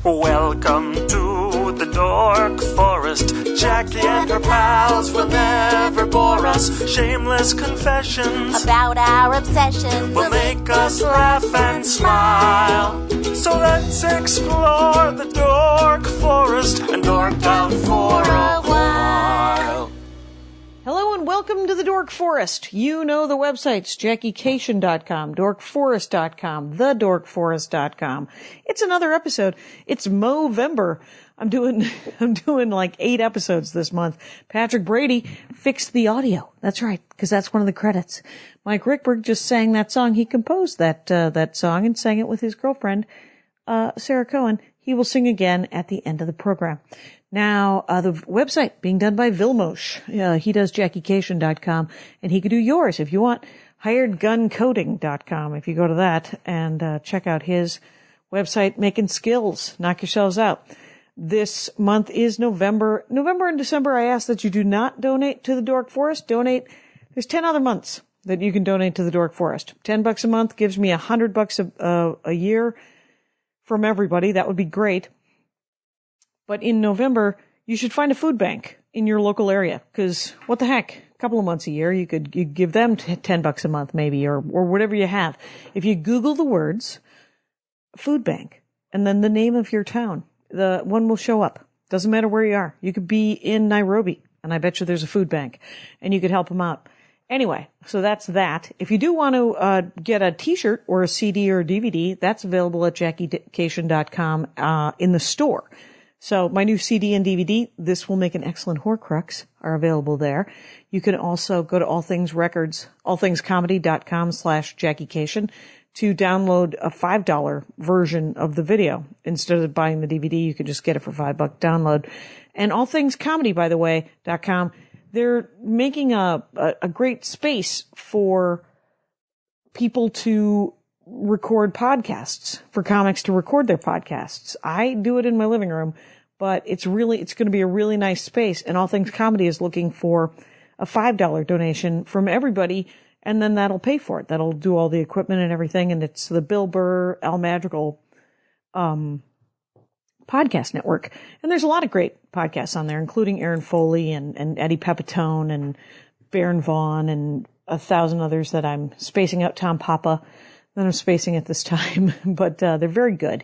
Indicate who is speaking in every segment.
Speaker 1: Welcome to the Dork Forest. Jackie and her pals will never bore us. Shameless confessions
Speaker 2: about our obsession
Speaker 1: will make us laugh and smile. So let's explore the Dork Forest and dork out for a while.
Speaker 3: Hello and welcome to the Dork Forest. You know the websites, JackieCation.com, DorkForest.com, TheDorkForest.com. It's another episode. It's Movember. I'm doing like 8 episodes this month. Patrick Brady fixed the audio. That's right, because that's one of the credits. Mike Rickberg just sang that song. He composed that song and sang it with his girlfriend, Sarah Cohen. He will sing again at the end of the program. Now, the website being done by Vilmos. He does JackieCation.com, and he could do yours if you want. HiredGunCoding.com. If you go to that and check out his website, making skills, knock yourselves out. This month is November. November and December, I ask that you do not donate to the Dork Forest. Donate. There's 10 other months that you can donate to the Dork Forest. $10 a month gives me $100 a year from everybody. That would be great. But in November, you should find a food bank in your local area, because what the heck? A couple of months a year, you give them $10 a month maybe, or whatever you have. If you Google the words food bank and then the name of your town, the one will show up. Doesn't matter where you are. You could be in Nairobi, and I bet you there's a food bank, and you could help them out. Anyway, so that's that. If you do want to get a T-shirt or a CD or a DVD, that's available at JackieCation.com in the store. So my new CD and DVD, This Will Make an Excellent Horcrux, are available there. You can also go to All Things Records, allthingscomedy.com/JackieCation to download a $5 version of the video. Instead of buying the DVD, you can just get it for $5 download. And allthingscomedy, by the way, .com, they're making a great space for people to record podcasts, for comics to record their podcasts. I do it in my living room, but it's going to be a really nice space. And All Things Comedy is looking for a $5 donation from everybody, and then that'll pay for it. That'll do all the equipment and everything. And it's the Bill Burr, Al Madrigal, podcast network. And there's a lot of great podcasts on there, including Aaron Foley and Eddie Pepitone and Baron Vaughn and 1,000 others that I'm spacing out. Tom Papa. That I'm spacing at this time, but they're very good.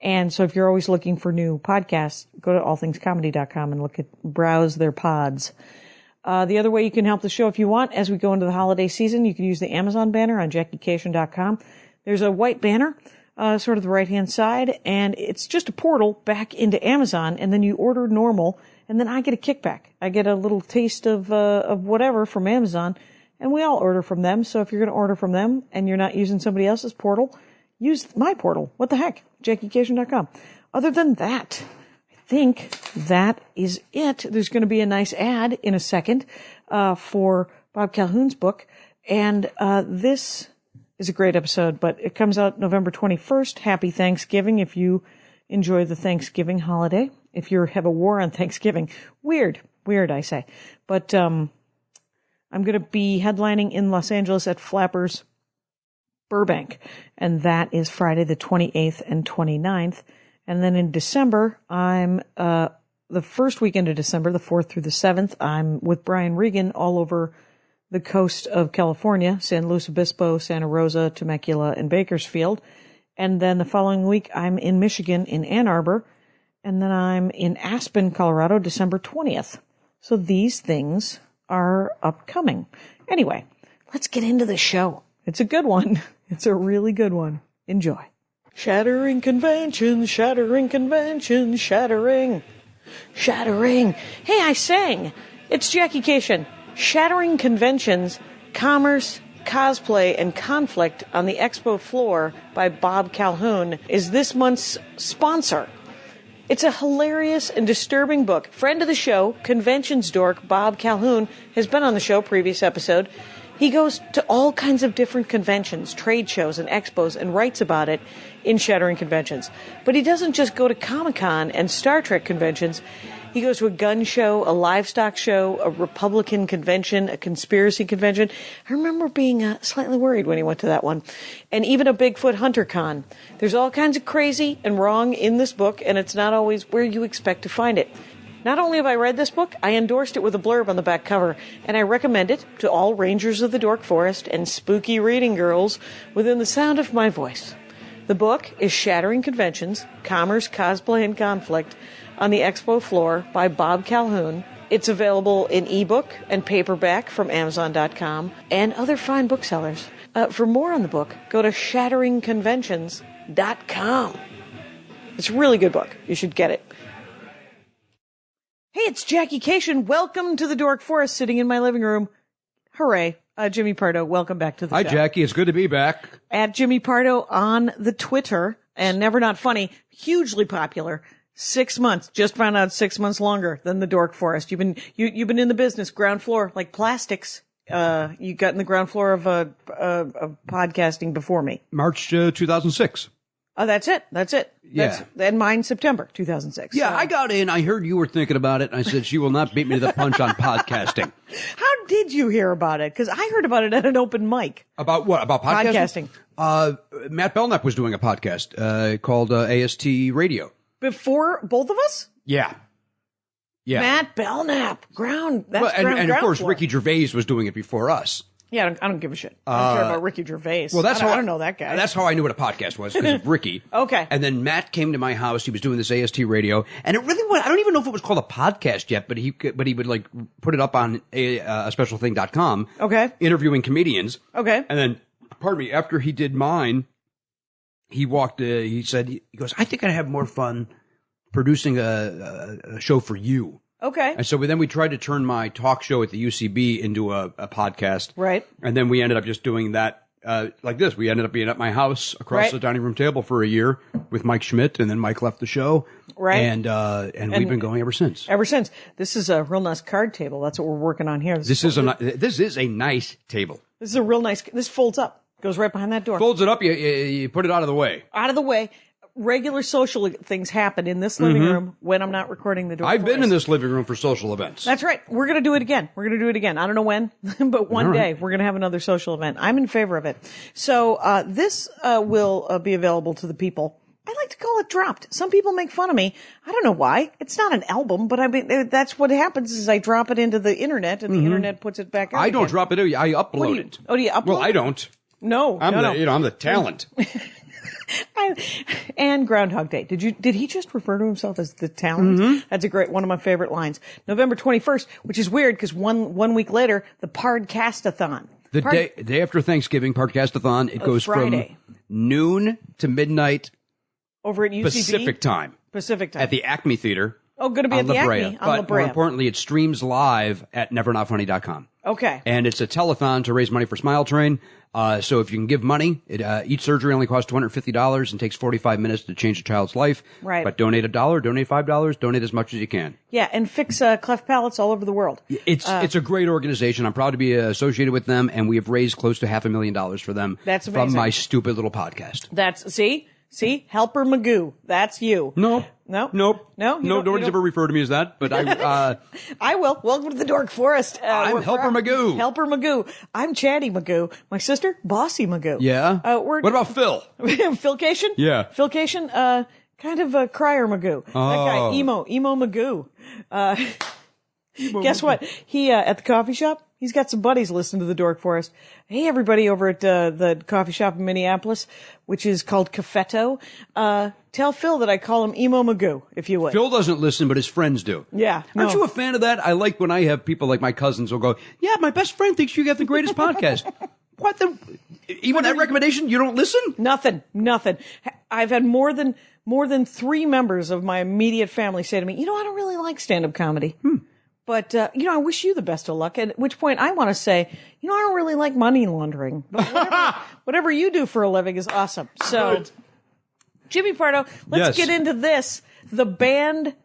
Speaker 3: And so if you're always looking for new podcasts, go to allthingscomedy.com and browse their pods. The other way you can help the show if you want, as we go into the holiday season, you can use the Amazon banner on JackieCation.com. There's a white banner, sort of the right-hand side, and it's just a portal back into Amazon, and then you order normal, and then I get a kickback. I get a little taste of whatever from Amazon. And we all order from them, so if you're going to order from them and you're not using somebody else's portal, use my portal. What the heck? JackieCation.com. Other than that, I think that is it. There's going to be a nice ad in a second for Bob Calhoun's book, and this is a great episode, but it comes out November 21st. Happy Thanksgiving if you enjoy the Thanksgiving holiday. If you have a war on Thanksgiving. Weird, I say. But I'm going to be headlining in Los Angeles at Flappers Burbank, and that is Friday the 28th and 29th. And then in December, I'm the first weekend of December, the 4th through the 7th, I'm with Brian Regan all over the coast of California, San Luis Obispo, Santa Rosa, Temecula, and Bakersfield. And then the following week, I'm in Michigan in Ann Arbor, and then I'm in Aspen, Colorado, December 20th. So these things are upcoming. Anyway, let's get into the show. It's a good one. It's a really good one. Enjoy. Shattering conventions, shattering conventions, shattering. Hey, I sang. It's Jackie Cation. Shattering conventions, commerce, cosplay, and conflict on the expo floor by Bob Calhoun is this month's sponsor. It's a hilarious and disturbing book. Friend of the show, conventions dork Bob Calhoun, has been on the show, previous episode. He goes to all kinds of different conventions, trade shows, and expos, and writes about it in Shattering Conventions. But he doesn't just go to Comic-Con and Star Trek conventions. He goes to a gun show, a livestock show, a Republican convention, a conspiracy convention. I remember being slightly worried when he went to that one. And even a Bigfoot hunter con. There's all kinds of crazy and wrong in this book, and it's not always where you expect to find it. Not only have I read this book, I endorsed it with a blurb on the back cover, and I recommend it to all rangers of the Dork Forest and spooky reading girls within the sound of my voice. The book is Shattering Conventions, Commerce, Cosplay, and Conflict on the Expo Floor by Bob Calhoun. It's available in ebook and paperback from Amazon.com and other fine booksellers. For more on the book, go to shatteringconventions.com. It's a really good book. You should get it. Hey, it's Jackie Cation. Welcome to the Dork Forest, sitting in my living room. Hooray. Jimmy Pardo, welcome back to the show.
Speaker 4: Hi, Jackie. It's good to be back.
Speaker 3: At Jimmy Pardo on the Twitter, and Never Not Funny, hugely popular. 6 months, just found out 6 months longer than the Dork Forest. You've been in the business, ground floor, like plastics. You got in the ground floor of podcasting before me.
Speaker 4: March 2006.
Speaker 3: Oh, that's it.
Speaker 4: Yeah.
Speaker 3: And mine September 2006.
Speaker 4: Yeah,
Speaker 3: So.
Speaker 4: I got in. I heard you were thinking about it, and I said, she will not beat me to the punch on podcasting.
Speaker 3: How did you hear about it? Because I heard about it at an open mic.
Speaker 4: About what? About podcasting? Matt Belknap was doing a podcast called AST Radio.
Speaker 3: Before both of us?
Speaker 4: Yeah.
Speaker 3: Matt Belknap. Ground. That's
Speaker 4: Well, and of course,
Speaker 3: floor.
Speaker 4: Ricky Gervais was doing it before us.
Speaker 3: Yeah, I don't give a shit. I don't care about Ricky Gervais.
Speaker 4: Well,
Speaker 3: I don't know that guy.
Speaker 4: That's how I knew what a podcast was, because of Ricky.
Speaker 3: Okay.
Speaker 4: And then Matt came to my house. He was doing this AST Radio, and it really was. I don't even know if it was called a podcast yet, but he would like put it up on a specialthing.com.
Speaker 3: Okay.
Speaker 4: Interviewing comedians.
Speaker 3: Okay.
Speaker 4: And then, pardon me, after he did mine, he walked. He said, he goes, I think I'd have more fun producing a show for you.
Speaker 3: Okay.
Speaker 4: And so we tried to turn my talk show at the UCB into a podcast.
Speaker 3: Right.
Speaker 4: And then we ended up just doing that like this. We ended up being at my house across the dining room table for a year with Mike Schmidt, and then Mike left the show.
Speaker 3: Right.
Speaker 4: And we've been going ever since.
Speaker 3: This is a real nice card table. That's what we're working on here.
Speaker 4: This is a nice table.
Speaker 3: This is a real nice. This folds up. Goes right behind that door.
Speaker 4: Folds it up. You put it out of the way.
Speaker 3: Out of the way. Regular social things happen in this living room when I'm not recording the Dork
Speaker 4: I've
Speaker 3: Forest.
Speaker 4: been in this living room for social events.
Speaker 3: That's right. We're going to do it again. I don't know when, but one day we're going to have another social event. I'm in favor of it. So this will be available to the people. I like to call it dropped. Some people make fun of me. I don't know why. It's not an album, but I mean, that's what happens is I drop it into the internet and the internet puts it back out
Speaker 4: I don't
Speaker 3: again.
Speaker 4: drop it. I upload it.
Speaker 3: Oh, do you upload?
Speaker 4: Well, I don't.
Speaker 3: No.
Speaker 4: I'm the talent.
Speaker 3: And Groundhog Day. Did he just refer to himself as the talent? That's one of my favorite lines. November 21st, which is weird because one week later, the Pardcast-a-thon.
Speaker 4: The day after Thanksgiving, Pardcast-a-thon, it goes
Speaker 3: Friday.
Speaker 4: from noon to midnight
Speaker 3: Over at UCB?
Speaker 4: Pacific time at the Acme Theater.
Speaker 3: Oh, going to be at the Acme on La
Speaker 4: But more
Speaker 3: Brea.
Speaker 4: importantly, it streams live at nevernotfunny.com.
Speaker 3: Okay.
Speaker 4: And it's a telethon to raise money for Smile Train. So if you can give money, each surgery only costs $250 and takes 45 minutes to change a child's life.
Speaker 3: Right.
Speaker 4: But donate $1, donate $5, donate as much as you can.
Speaker 3: Yeah, and fix cleft palates all over the world.
Speaker 4: It's a great organization. I'm proud to be associated with them, and we have raised close to $500,000 for them.
Speaker 3: That's amazing.
Speaker 4: From my stupid little podcast.
Speaker 3: See, Helper Magoo. That's you.
Speaker 4: Nope.
Speaker 3: No?
Speaker 4: Nope.
Speaker 3: No?
Speaker 4: Nobody's ever referred to me as that, but I
Speaker 3: I will. Welcome to the Dork Forest.
Speaker 4: I'm Helper Magoo.
Speaker 3: Helper Magoo. I'm Chatty Magoo. My sister, Bossy Magoo.
Speaker 4: Yeah. What about Phil?
Speaker 3: Philcation?
Speaker 4: Yeah.
Speaker 3: Philcation, kind of a crier Magoo. That guy, emo Magoo. Guess what? He, at the coffee shop, he's got some buddies listening to the Dork Forest. Hey, everybody over at the coffee shop in Minneapolis, which is called Cafetto. Tell Phil that I call him Emo Magoo, if you would.
Speaker 4: Phil doesn't listen, but his friends do.
Speaker 3: Yeah.
Speaker 4: Aren't
Speaker 3: no.
Speaker 4: you a fan of that? I like when I have people like my cousins will go, yeah, my best friend thinks you got the greatest podcast. What the? Even that recommendation, you don't listen?
Speaker 3: Nothing. I've had more than 3 members of my immediate family say to me, I don't really like stand-up comedy. But, I wish you the best of luck. At which point I want to say, I don't really like money laundering. But whatever you do for a living is awesome. So,
Speaker 4: Good.
Speaker 3: Jimmy Pardo, let's
Speaker 4: Yes.
Speaker 3: get into this. The band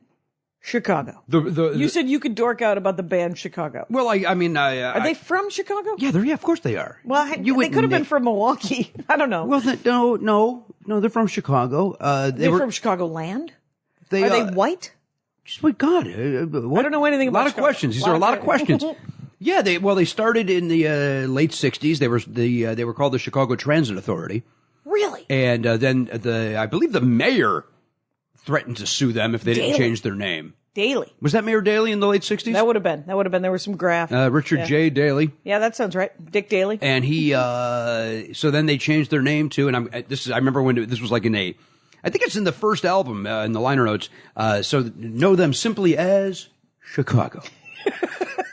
Speaker 3: Chicago. You said you could dork out about the band Chicago.
Speaker 4: Well, I mean,
Speaker 3: Are they from Chicago?
Speaker 4: Yeah, of course they are.
Speaker 3: Well, they could have been from Milwaukee. I don't know.
Speaker 4: Well, no, they're from Chicago.
Speaker 3: They're from Chicagoland?
Speaker 4: Are
Speaker 3: Are they white?
Speaker 4: Just, my God. What?
Speaker 3: I don't know anything about
Speaker 4: A lot of questions. These are a lot of questions. Yeah, they started in the late 60s. They were called the Chicago Transit Authority.
Speaker 3: Really?
Speaker 4: And then I believe the mayor threatened to sue them if they didn't change their name.
Speaker 3: Daley.
Speaker 4: Was that Mayor Daley in the late 60s?
Speaker 3: That would have been. There was some graft.
Speaker 4: Richard J. Daley.
Speaker 3: Yeah, that sounds right. Dick Daley.
Speaker 4: And he, so then they changed their name too. And I remember when this was like I think it's in the first album, in the liner notes. So know them simply as Chicago.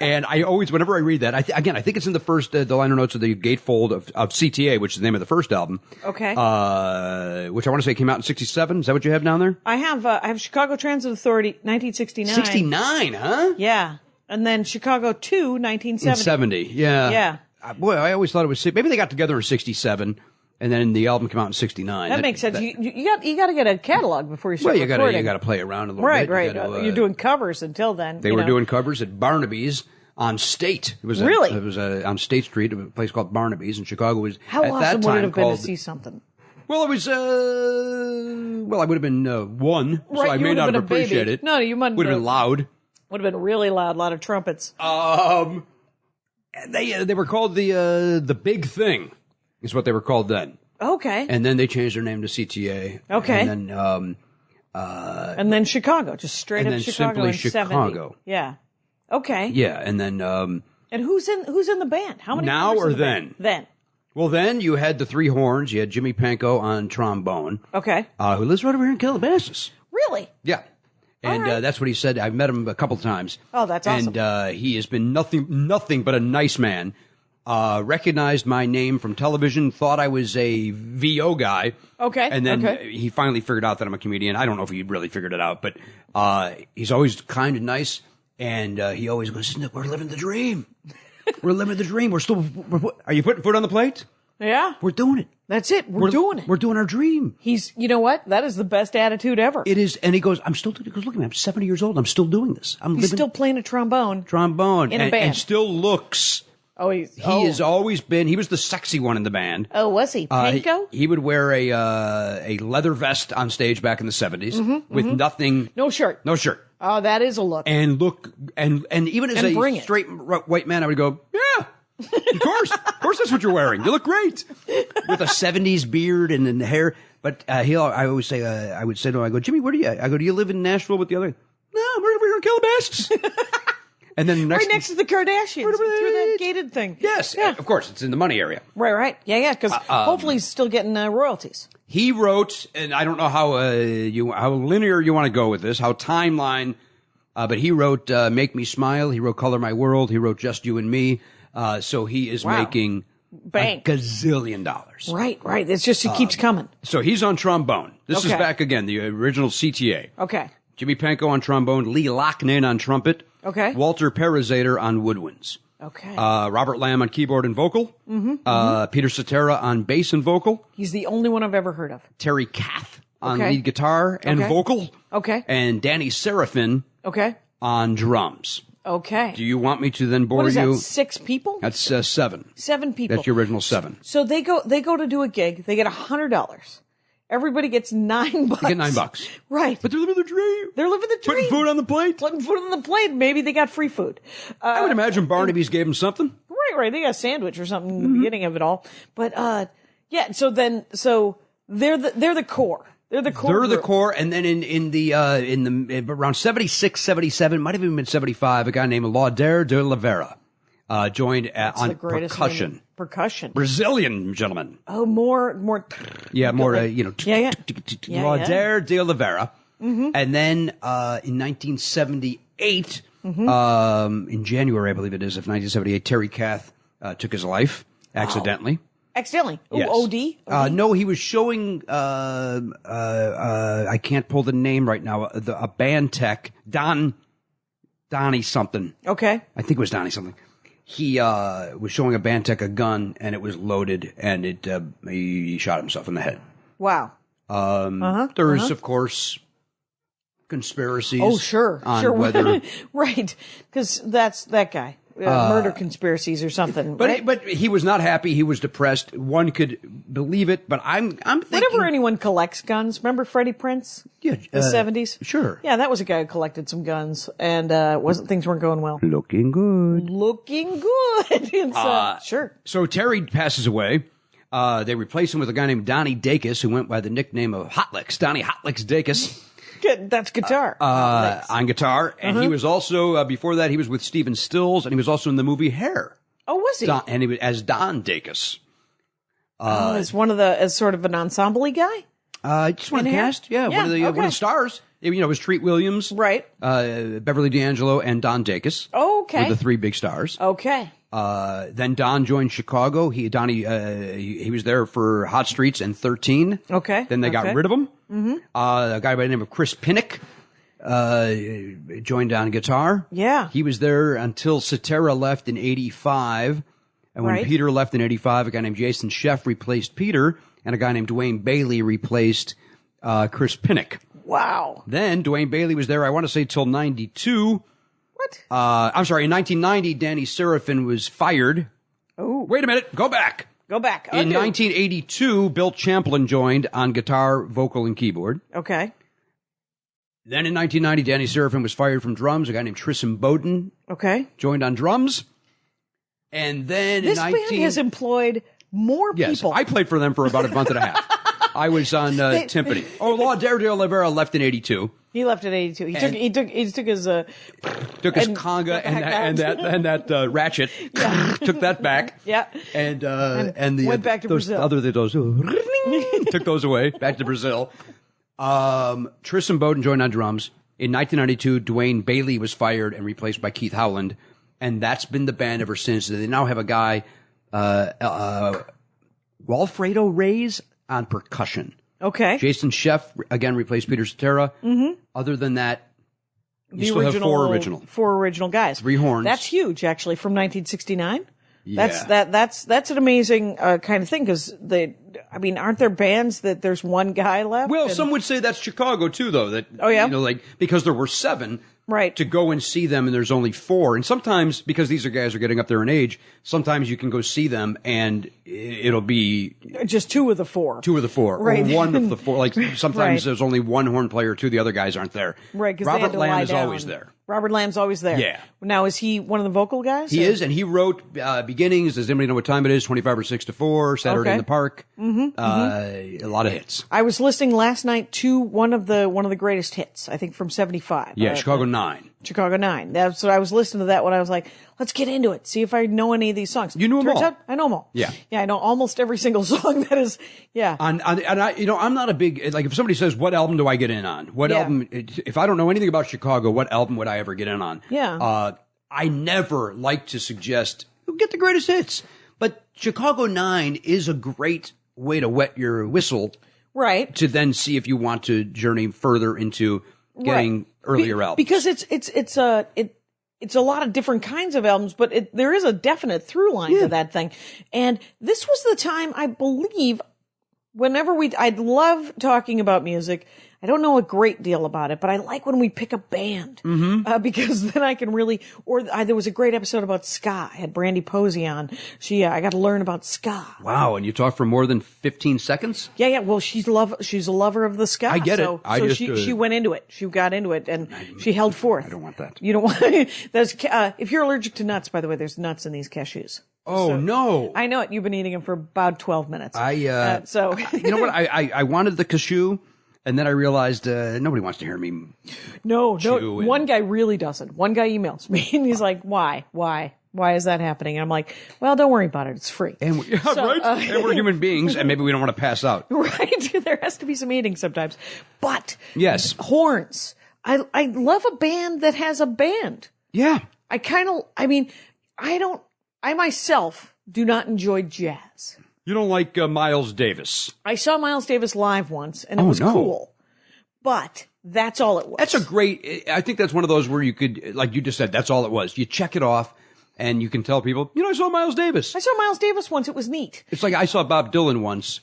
Speaker 4: And I always, whenever I read that, I think it's in the first, the liner notes of the gatefold of CTA, which is the name of the first album.
Speaker 3: Okay.
Speaker 4: Which I want to say came out in 67. Is that what you have down there?
Speaker 3: I have Chicago Transit Authority, 1969.
Speaker 4: 69, huh?
Speaker 3: Yeah. And then Chicago 2, 1970.
Speaker 4: In 70, yeah.
Speaker 3: Yeah.
Speaker 4: Boy, I always thought it was, maybe they got together in 67. And then the album came out in 69.
Speaker 3: That makes sense. You got to get a catalog before you start recording.
Speaker 4: You got to play around a little
Speaker 3: bit.
Speaker 4: Right.
Speaker 3: You're doing covers until then.
Speaker 4: They were doing covers at Barnaby's on State. It was on State Street, a place called Barnaby's in Chicago.
Speaker 3: How awesome would it have been to see something?
Speaker 4: Well, it was, I would have been one, so I may not have appreciated it.
Speaker 3: No, you might
Speaker 4: would have been loud.
Speaker 3: Would have been really loud, a lot of trumpets.
Speaker 4: They were called the Big Thing. Is what they were called then.
Speaker 3: Okay.
Speaker 4: And then they changed their name to CTA.
Speaker 3: Okay.
Speaker 4: And
Speaker 3: then Chicago, just straight up Chicago in
Speaker 4: Chicago.
Speaker 3: 70. Yeah. Okay.
Speaker 4: Yeah, and then
Speaker 3: and who's in the band? How many?
Speaker 4: Now or then?
Speaker 3: Then.
Speaker 4: Well, then you had the three horns. You had Jimmy Pankow on trombone.
Speaker 3: Okay.
Speaker 4: Who lives right over here in Calabasas.
Speaker 3: Really?
Speaker 4: Yeah. And that's what he said. I've met him a couple times.
Speaker 3: Oh, that's awesome.
Speaker 4: And he has been nothing but a nice man. Recognized my name from television, thought I was a VO guy.
Speaker 3: Okay.
Speaker 4: And then he finally figured out that I'm a comedian. I don't know if he really figured it out, but he's always kind and nice. And he always goes, we're living the dream. We're living the dream. Are you putting foot on the plate?
Speaker 3: Yeah.
Speaker 4: We're doing it.
Speaker 3: That's it. We're doing it.
Speaker 4: We're doing our dream.
Speaker 3: You know what? That is the best attitude ever.
Speaker 4: It is. And he goes, look at me. I'm 70 years old. I'm still doing this.
Speaker 3: He's still playing a trombone.
Speaker 4: In
Speaker 3: a band.
Speaker 4: And still looks. He has always been. He was the sexy one in the band.
Speaker 3: Oh, was he? Panko?
Speaker 4: He would wear a leather vest on stage back in the 70s with nothing.
Speaker 3: No shirt.
Speaker 4: No shirt.
Speaker 3: Oh, that is a look.
Speaker 4: And even as a straight white man, I would go, yeah, of course that's what you're wearing. You look great with a 70s beard and then the hair. But I would say to him, I go, Jimmy, do you live in Nashville with the other? No, we're over here in Calabasas. And then
Speaker 3: right next to the Kardashians, through that gated thing.
Speaker 4: Yes, yeah. Of course, it's in the money area.
Speaker 3: Right. Yeah, because hopefully he's still getting royalties.
Speaker 4: He wrote, and I don't know how linear you want to go with this, how timeline, but he wrote Make Me Smile, he wrote Color My World, he wrote Just You and Me, so he is making
Speaker 3: bank.
Speaker 4: a gazillion dollars.
Speaker 3: Right. It's just, it keeps coming.
Speaker 4: So he's on trombone. This is back again, the original CTA.
Speaker 3: Okay.
Speaker 4: Jimmy Pankow on trombone, Lee Loughnane on trumpet.
Speaker 3: Okay.
Speaker 4: Walter Perizader on woodwinds.
Speaker 3: Okay.
Speaker 4: Robert Lamb on keyboard and vocal. Peter Cetera on bass and vocal.
Speaker 3: He's the only one I've ever heard of.
Speaker 4: Terry Kath on lead guitar and vocal.
Speaker 3: Okay.
Speaker 4: And Danny Seraphin on drums.
Speaker 3: Okay.
Speaker 4: Do you want me to then bore
Speaker 3: what is that,
Speaker 4: you?
Speaker 3: 6 people?
Speaker 4: That's 7.
Speaker 3: 7 people.
Speaker 4: That's your original 7.
Speaker 3: So they go to do a gig. They get $100. Everybody gets $9.
Speaker 4: You get $9.
Speaker 3: Right.
Speaker 4: But they're living the dream. Putting food on the plate.
Speaker 3: Putting food on the plate. Maybe they got free food.
Speaker 4: I would imagine Barnaby's gave them something.
Speaker 3: Right. They got a sandwich or something in the beginning of it all. But, so they're the core. They're the core.
Speaker 4: They're the core. And then in around 76, 77, might have even been 75, a guy named Lauder de Oliveira, joined on percussion.
Speaker 3: Percussion.
Speaker 4: Brazilian gentleman.
Speaker 3: Oh, more.
Speaker 4: Yeah, more,
Speaker 3: Yeah.
Speaker 4: Lauder de Oliveira. And then, in 1978, in January, I believe it is, of 1978, Terry Kath, took his life accidentally.
Speaker 3: Accidentally?
Speaker 4: Yes.
Speaker 3: OD?
Speaker 4: No, he was showing, I can't pull the name right now, a band tech, Donnie something.
Speaker 3: Okay.
Speaker 4: I think it was Donnie something. He was showing a band tech a gun, and it was loaded, and he shot himself in the head.
Speaker 3: Wow.
Speaker 4: There's, of course, conspiracies.
Speaker 3: Oh, sure.
Speaker 4: On whether
Speaker 3: right. Because that's that guy. murder conspiracies or something.
Speaker 4: But
Speaker 3: right?
Speaker 4: but he was not happy. He was depressed. One could believe it. But I'm thinking,
Speaker 3: whenever anyone collects guns, remember Freddie Prinze?
Speaker 4: Yeah,
Speaker 3: the 70s.
Speaker 4: Sure.
Speaker 3: Yeah, that was a guy who collected some guns, and things weren't going well.
Speaker 4: Looking good.
Speaker 3: Looking good. And so, sure.
Speaker 4: So Terry passes away. They replace him with a guy named Donnie Dacus, who went by the nickname of Hotlicks. Donnie Hotlicks Dacus.
Speaker 3: Good. That's guitar.
Speaker 4: On guitar. And he was also, before that, he was with Stephen Stills, and he was also in the movie Hair.
Speaker 3: Oh, was he?
Speaker 4: And he was as Don Dacus.
Speaker 3: As sort of an ensemble-y guy?
Speaker 4: Just one of the
Speaker 3: Hair?
Speaker 4: cast. Yeah, one of the stars. You know, it was Treat Williams.
Speaker 3: Right.
Speaker 4: Beverly D'Angelo and Don Dacus.
Speaker 3: Okay.
Speaker 4: Were the three big stars.
Speaker 3: Okay.
Speaker 4: Then Don joined Chicago. He was there for Hot Streets and 13.
Speaker 3: Okay.
Speaker 4: Then they got rid of him. Mm-hmm. A guy by the name of Chris Pinnock joined on guitar.
Speaker 3: Yeah.
Speaker 4: He was there until Cetera left in 85. And when Peter left in 85, a guy named Jason Sheff replaced Peter, and a guy named Dwayne Bailey replaced Chris Pinnock.
Speaker 3: Wow.
Speaker 4: Then Dwayne Bailey was there, I want to say, till 92.
Speaker 3: What?
Speaker 4: I'm sorry, in 1990, Danny Serafin was fired.
Speaker 3: Oh.
Speaker 4: Wait a minute, go back.
Speaker 3: Go back.
Speaker 4: In 1982, Bill Champlin joined on guitar, vocal, and keyboard.
Speaker 3: Okay.
Speaker 4: Then in 1990, Danny Serafin was fired from drums. A guy named Tristan Bowden joined on drums. And then
Speaker 3: this
Speaker 4: in
Speaker 3: band has employed more people.
Speaker 4: I played for them for about a month and a half. I was on timpani. Daredale Oliveira left in 82.
Speaker 3: He left at 82. He took his
Speaker 4: took his conga and that ratchet. Took that back.
Speaker 3: Yeah.
Speaker 4: And
Speaker 3: went back to Brazil.
Speaker 4: Those took those away back to Brazil. Tristan Bowden joined on drums. In 1992, Dwayne Bailey was fired and replaced by Keith Howland, and that's been the band ever since. They now have a guy, Walfredo Reyes, on percussion.
Speaker 3: Okay.
Speaker 4: Jason Sheff, again, replaced Peter Cetera. Mm-hmm. Other than that, you still have four original guys. 3 horns.
Speaker 3: That's huge, actually, from 1969.
Speaker 4: Yeah.
Speaker 3: That's an amazing kind of thing, because aren't there bands that there's one guy left?
Speaker 4: Well, some would say that's Chicago too, though. That because there were 7.
Speaker 3: Right.
Speaker 4: To go and see them, and there's only 4. And sometimes, because these guys are getting up there in age, sometimes you can go see them, and it'll be
Speaker 3: just 2 of the 4.
Speaker 4: 2 of the 4.
Speaker 3: Right.
Speaker 4: Or 1 of the 4. Like, sometimes there's only 1 horn player, 2 of the other guys aren't there.
Speaker 3: Right, because
Speaker 4: Robert Lamb is always there.
Speaker 3: Robert Lamb's always there.
Speaker 4: Yeah.
Speaker 3: Now, is he one of the vocal guys?
Speaker 4: He is, and he wrote Beginnings. Does anybody know what time it is? 25 or 6 to 4, Saturday in the Park. Mm-hmm. A lot of hits.
Speaker 3: I was listening last night to one of the greatest hits, I think, from 75.
Speaker 4: Yeah, Chicago 9.
Speaker 3: Chicago 9. That's what I was listening to that when I was like, let's get into it. See if I know any of these songs.
Speaker 4: You knew them all.
Speaker 3: Turns out I know them all.
Speaker 4: Yeah.
Speaker 3: Yeah, I know almost every single song that is, yeah.
Speaker 4: And I'm not a big, like, if somebody says, what album do I get in on? What album, if I don't know anything about Chicago, what album would I ever get in on?
Speaker 3: Yeah.
Speaker 4: I never like to suggest, get the greatest hits. But Chicago 9 is a great way to wet your whistle.
Speaker 3: Right.
Speaker 4: To then see if you want to journey further into getting earlier albums.
Speaker 3: Because it's a lot of different kinds of albums, but there is a definite through line to that thing. And this was the time, I believe, I love talking about music. I don't know a great deal about it, but I like when we pick a band, because then I can really, there was a great episode about ska. I had Brandy Posey on. I got to learn about ska.
Speaker 4: Wow. And you talked for more than 15 seconds?
Speaker 3: Yeah. Well, she's a lover of the ska.
Speaker 4: I get it.
Speaker 3: She went into it. She got into it, and she held forth.
Speaker 4: I don't want that.
Speaker 3: You don't want, if you're allergic to nuts, by the way, there's nuts in these cashews.
Speaker 4: Oh, no.
Speaker 3: I know it. You've been eating them for about 12 minutes.
Speaker 4: You know what? I wanted the cashew. And then I realized nobody wants to hear me.
Speaker 3: No. One guy really doesn't. One guy emails me, and he's like, "Why? Why is that happening?" And I'm like, "Well, don't worry about it. It's free."
Speaker 4: And right? And we're human beings, and maybe we don't want to pass out.
Speaker 3: Right? There has to be some eating sometimes. But
Speaker 4: yes,
Speaker 3: horns. I love a band that has a band.
Speaker 4: Yeah.
Speaker 3: I myself do not enjoy jazz.
Speaker 4: You don't like Miles Davis?
Speaker 3: I saw Miles Davis live once, and it was cool. But that's all it was.
Speaker 4: I think that's one of those where you could, like you just said, that's all it was. You check it off, and you can tell people, I saw Miles Davis.
Speaker 3: I saw Miles Davis once. It was neat.
Speaker 4: It's like I saw Bob Dylan once.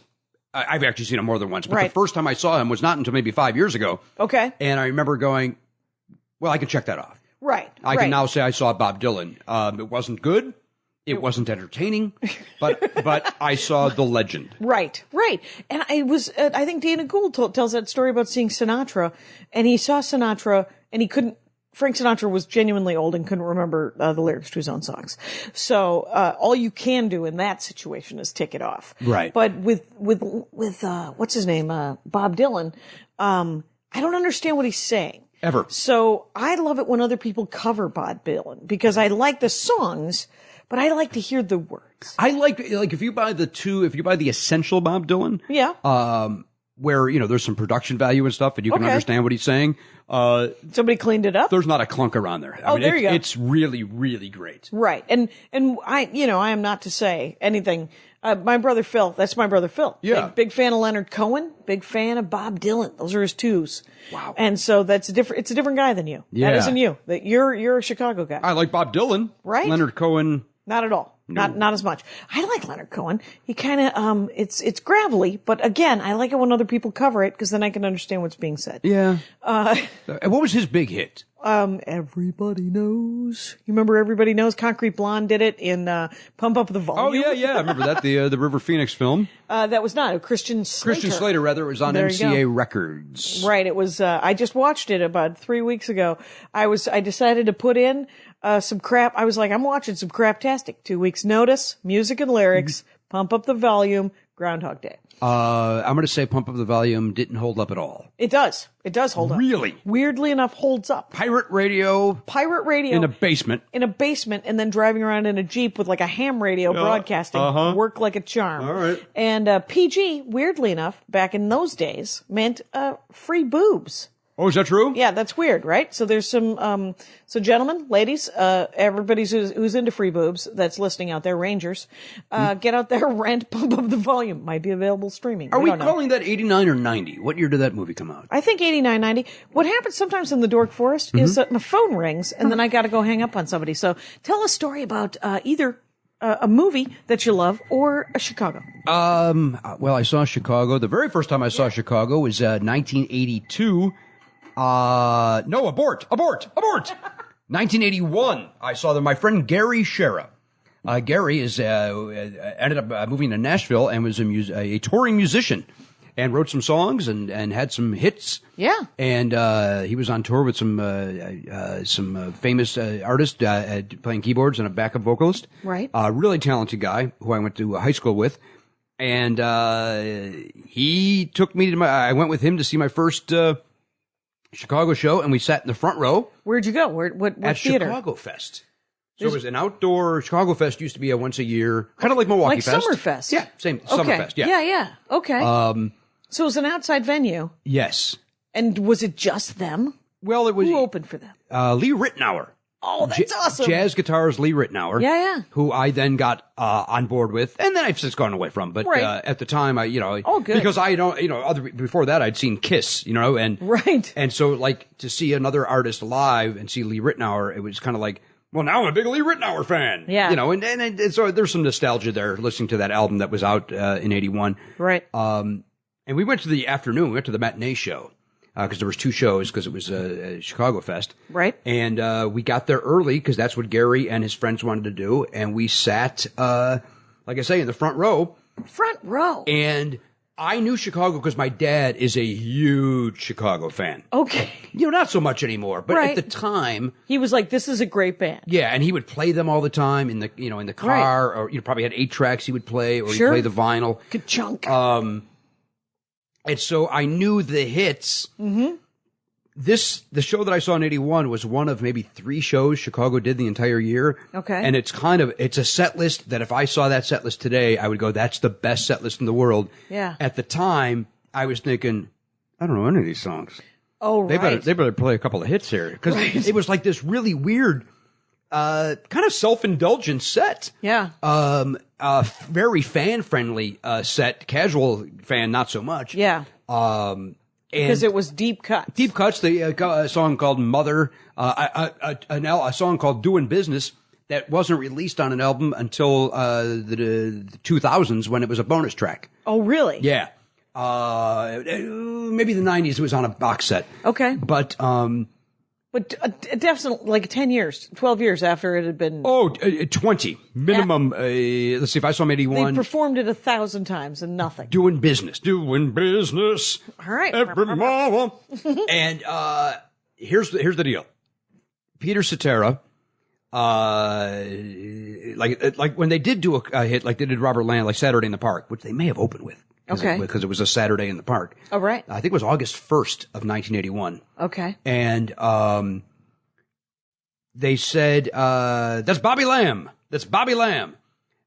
Speaker 4: I've actually seen him more than once, but the first time I saw him was not until maybe 5 years ago.
Speaker 3: Okay.
Speaker 4: And I remember going, well, I can check that off.
Speaker 3: Right.
Speaker 4: I can now say I saw Bob Dylan. It wasn't good. It wasn't entertaining, but I saw the legend.
Speaker 3: Right. And I was, I think Dana Gould tells that story about seeing Sinatra, and he saw Sinatra, and Frank Sinatra was genuinely old and couldn't remember the lyrics to his own songs. So, all you can do in that situation is tick it off.
Speaker 4: Right.
Speaker 3: But with what's his name? Bob Dylan, I don't understand what he's saying.
Speaker 4: Ever.
Speaker 3: So I love it when other people cover Bob Dylan because I like the songs, but I like to hear the words.
Speaker 4: I like if you buy the essential Bob Dylan.
Speaker 3: Yeah.
Speaker 4: Where, there's some production value and stuff and you can understand what he's saying.
Speaker 3: Somebody cleaned it up.
Speaker 4: There's not a clunk around there.
Speaker 3: There you go.
Speaker 4: It's really, really great.
Speaker 3: Right. And I am not to say anything. My brother Phil, that's my brother Phil.
Speaker 4: Yeah.
Speaker 3: Big fan of Leonard Cohen, big fan of Bob Dylan. Those are his twos.
Speaker 4: Wow.
Speaker 3: And so it's a different guy than you.
Speaker 4: Yeah.
Speaker 3: That isn't you. That you're a Chicago guy.
Speaker 4: I like Bob Dylan.
Speaker 3: Right.
Speaker 4: Leonard Cohen.
Speaker 3: Not at all.
Speaker 4: No.
Speaker 3: Not as much. I like Leonard Cohen. He kind of, it's gravelly, but again, I like it when other people cover it because then I can understand what's being said.
Speaker 4: Yeah. What was his big hit?
Speaker 3: Everybody Knows. You remember Everybody Knows? Concrete Blonde did it in, Pump Up the Volume.
Speaker 4: Oh, yeah. I remember that. The River Phoenix film.
Speaker 3: That was not Christian Slater.
Speaker 4: Christian Slater, rather. It was on
Speaker 3: There you
Speaker 4: MCA
Speaker 3: go.
Speaker 4: Records.
Speaker 3: Right. It was, I just watched it about 3 weeks ago. I decided to put in, some crap. I was like, I'm watching some craptastic. 2 weeks notice, music and lyrics, Pump Up the Volume, Groundhog Day.
Speaker 4: I'm going to say Pump Up the Volume didn't hold up at all.
Speaker 3: It does. It does hold up.
Speaker 4: Really?
Speaker 3: Weirdly enough, holds up.
Speaker 4: Pirate radio.
Speaker 3: In
Speaker 4: a basement.
Speaker 3: And then driving around in a Jeep with like a ham radio broadcasting. Worked like a charm.
Speaker 4: All right.
Speaker 3: And, PG, weirdly enough, back in those days, meant, free boobs.
Speaker 4: Oh, is that true?
Speaker 3: Yeah, that's weird, right? So there's some, so gentlemen, ladies, everybody who's into free boobs that's listening out there, Rangers, get out there, rent, Pump Up the Volume. Might be available streaming.
Speaker 4: Are we
Speaker 3: don't know.
Speaker 4: calling that 89 or 90? What year did that movie come out?
Speaker 3: I think 89, 90. What happens sometimes in the Dork Forest is that my phone rings and then I got to go hang up on somebody. So tell a story about, either a movie that you love or a Chicago.
Speaker 4: Well, I saw Chicago. The very first time I saw Chicago was, 1982. No, abort. 1981. I saw my friend Gary Shera. Gary ended up moving to Nashville and was a touring musician and wrote some songs and had some hits.
Speaker 3: Yeah.
Speaker 4: And, he was on tour with some famous, artists, playing keyboards and a backup vocalist.
Speaker 3: Right.
Speaker 4: Really talented guy who I went to high school with. And, he took me I went with him to see my first, Chicago show, and we sat in the front row.
Speaker 3: Where'd you go? What
Speaker 4: at
Speaker 3: theater?
Speaker 4: Chicago Fest. So it was an outdoor. Chicago Fest used to be a once a year, kind of like Milwaukee
Speaker 3: Like
Speaker 4: Fest.
Speaker 3: Summerfest.
Speaker 4: Yeah, same.
Speaker 3: Okay.
Speaker 4: Summerfest. Yeah.
Speaker 3: Yeah. Okay. So it was an outside venue,
Speaker 4: Yes.
Speaker 3: and was it just them?
Speaker 4: Well, it was
Speaker 3: Who opened for them?
Speaker 4: Lee Ritenour.
Speaker 3: Oh, that's awesome.
Speaker 4: Jazz guitarist Lee Ritenour.
Speaker 3: Yeah.
Speaker 4: Who I then got on board with, and then I've since gone away from. But
Speaker 3: Right.
Speaker 4: At the time,
Speaker 3: good.
Speaker 4: because I don't, before that I'd seen Kiss, and
Speaker 3: Right.
Speaker 4: and so like to see another artist live and see Lee Ritenour, it was kind of like, well, now I'm a big Lee Ritenour fan.
Speaker 3: Yeah.
Speaker 4: And so there's some nostalgia there listening to that album that was out in '81.
Speaker 3: Right.
Speaker 4: And we went to the afternoon. We went to the matinee show. Because there was two shows because it was a Chicago Fest.
Speaker 3: Right.
Speaker 4: And we got there early because that's what Gary and his friends wanted to do. And we sat, like I say, in the front row.
Speaker 3: Front row.
Speaker 4: And I knew Chicago because my dad is a huge Chicago fan.
Speaker 3: Okay.
Speaker 4: Not so much anymore. But
Speaker 3: Right.
Speaker 4: at the time,
Speaker 3: He was like, "This is a great band."
Speaker 4: yeah, and he would play them all the time in the car, or probably had 8 tracks he would play, or
Speaker 3: Sure.
Speaker 4: he'd play the vinyl.
Speaker 3: Good chunk.
Speaker 4: And so I knew the hits. Mm-hmm. The show that I saw in '81 was one of maybe 3 shows Chicago did the entire year.
Speaker 3: Okay.
Speaker 4: And it's a set list that if I saw that set list today, I would go, that's the best set list in the world.
Speaker 3: Yeah.
Speaker 4: At the time, I was thinking, I don't know any of these songs.
Speaker 3: Oh, right.
Speaker 4: They better play a couple of hits here. Because it was like this really weird, kind of self-indulgent set.
Speaker 3: Yeah.
Speaker 4: Very fan-friendly set. Casual fan, not so much.
Speaker 3: Yeah. Because
Speaker 4: And
Speaker 3: it was deep cuts.
Speaker 4: deep cuts. A song called "Mother," a song called "Doing Business" that wasn't released on an album until the 2000s when it was a bonus track.
Speaker 3: Oh, really?
Speaker 4: Yeah, maybe the 90s it was on a box set.
Speaker 3: Okay.
Speaker 4: But
Speaker 3: But definitely like 10 years, 12 years after it had been.
Speaker 4: 20 minimum. Let's see if I saw him
Speaker 3: They
Speaker 4: 81.
Speaker 3: performed it 1,000 times and nothing.
Speaker 4: Doing business.
Speaker 3: All right.
Speaker 4: Every mama. And here's the deal. Peter Cetera, like when they did do a hit, like they did Robert Land, like Saturday in the Park, which they may have opened with.
Speaker 3: Okay.
Speaker 4: Because it was a Saturday in the Park.
Speaker 3: Oh, right.
Speaker 4: I think it was August 1st of 1981.
Speaker 3: Okay.
Speaker 4: And they said, that's Bobby Lamb. That's Bobby Lamb.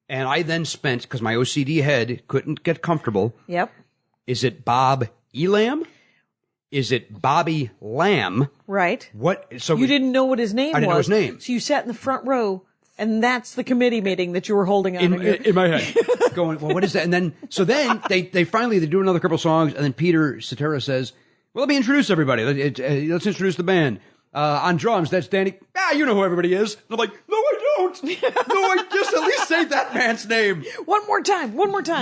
Speaker 4: And I then spent, because my OCD head couldn't get comfortable.
Speaker 3: Yep.
Speaker 4: Is it Bob Elam? Is it Bobby Lamb?
Speaker 3: Right.
Speaker 4: What? So
Speaker 3: You didn't know what his name was.
Speaker 4: I didn't know his name.
Speaker 3: So you sat in the front row, and that's the committee meeting that you were holding on.
Speaker 4: In my head. Going, well, what is that? And then, they finally, they do another couple songs, and then Peter Cetera says, well, let me introduce everybody. Let's introduce the band. On drums, that's Danny. You know who everybody is. And I'm like, no, I don't. No, I just at least say that man's name.
Speaker 3: One more time.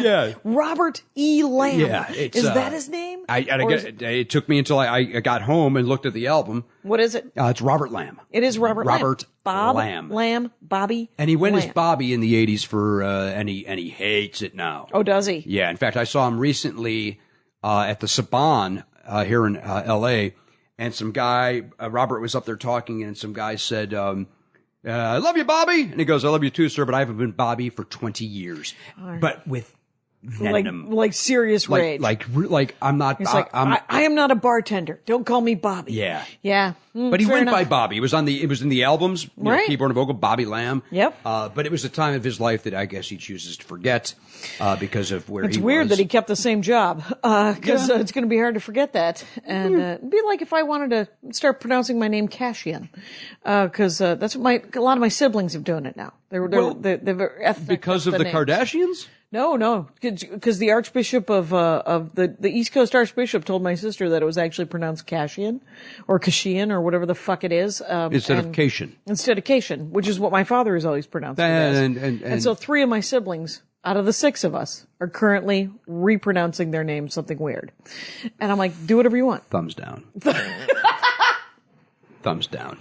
Speaker 4: Yeah.
Speaker 3: Robert E. Lamb.
Speaker 4: Yeah.
Speaker 3: Is that his name?
Speaker 4: It took me until I got home and looked at the album.
Speaker 3: What is it?
Speaker 4: It's Robert Lamb.
Speaker 3: It is Robert Bob
Speaker 4: Lamb.
Speaker 3: Lamb, Bobby.
Speaker 4: And he went
Speaker 3: Lamb.
Speaker 4: as Bobby in the 80s for, and he hates it now.
Speaker 3: Oh, does he?
Speaker 4: Yeah. In fact, I saw him recently, at the Saban, here in, L.A., and some guy, Robert was up there talking, and some guy said, I love you, Bobby. And he goes, I love you too, sir, but I haven't been Bobby for 20 years. Right. But with venom.
Speaker 3: Like serious rage.
Speaker 4: Like I'm not,
Speaker 3: He's like, I am not a bartender. Don't call me Bobby.
Speaker 4: Yeah.
Speaker 3: Yeah.
Speaker 4: But he
Speaker 3: fair
Speaker 4: went
Speaker 3: enough.
Speaker 4: by Bobby. It was in the albums,
Speaker 3: Right.
Speaker 4: keyboard and vocal, Bobby Lamb.
Speaker 3: Yep.
Speaker 4: But it was a time of his life that I guess he chooses to forget, because of where
Speaker 3: It's
Speaker 4: he
Speaker 3: weird
Speaker 4: was.
Speaker 3: that he kept the same job, because it's going to be hard to forget that. And it'd be like if I wanted to start pronouncing my name Cashian, because that's what a lot of my siblings have doing it now. They're ethnic
Speaker 4: Because of
Speaker 3: with
Speaker 4: the
Speaker 3: names.
Speaker 4: Kardashians?
Speaker 3: No, because the Archbishop of the East Coast Archbishop told my sister that it was actually pronounced Cashian or Kashian or whatever the fuck it is.
Speaker 4: Instead of Cation.
Speaker 3: Instead of Cation, which is what my father has always pronounced it as. And so 3 of my siblings out of the 6 of us are currently repronouncing their name something weird. And I'm like, do whatever you want.
Speaker 4: Thumbs down. Thumbs down.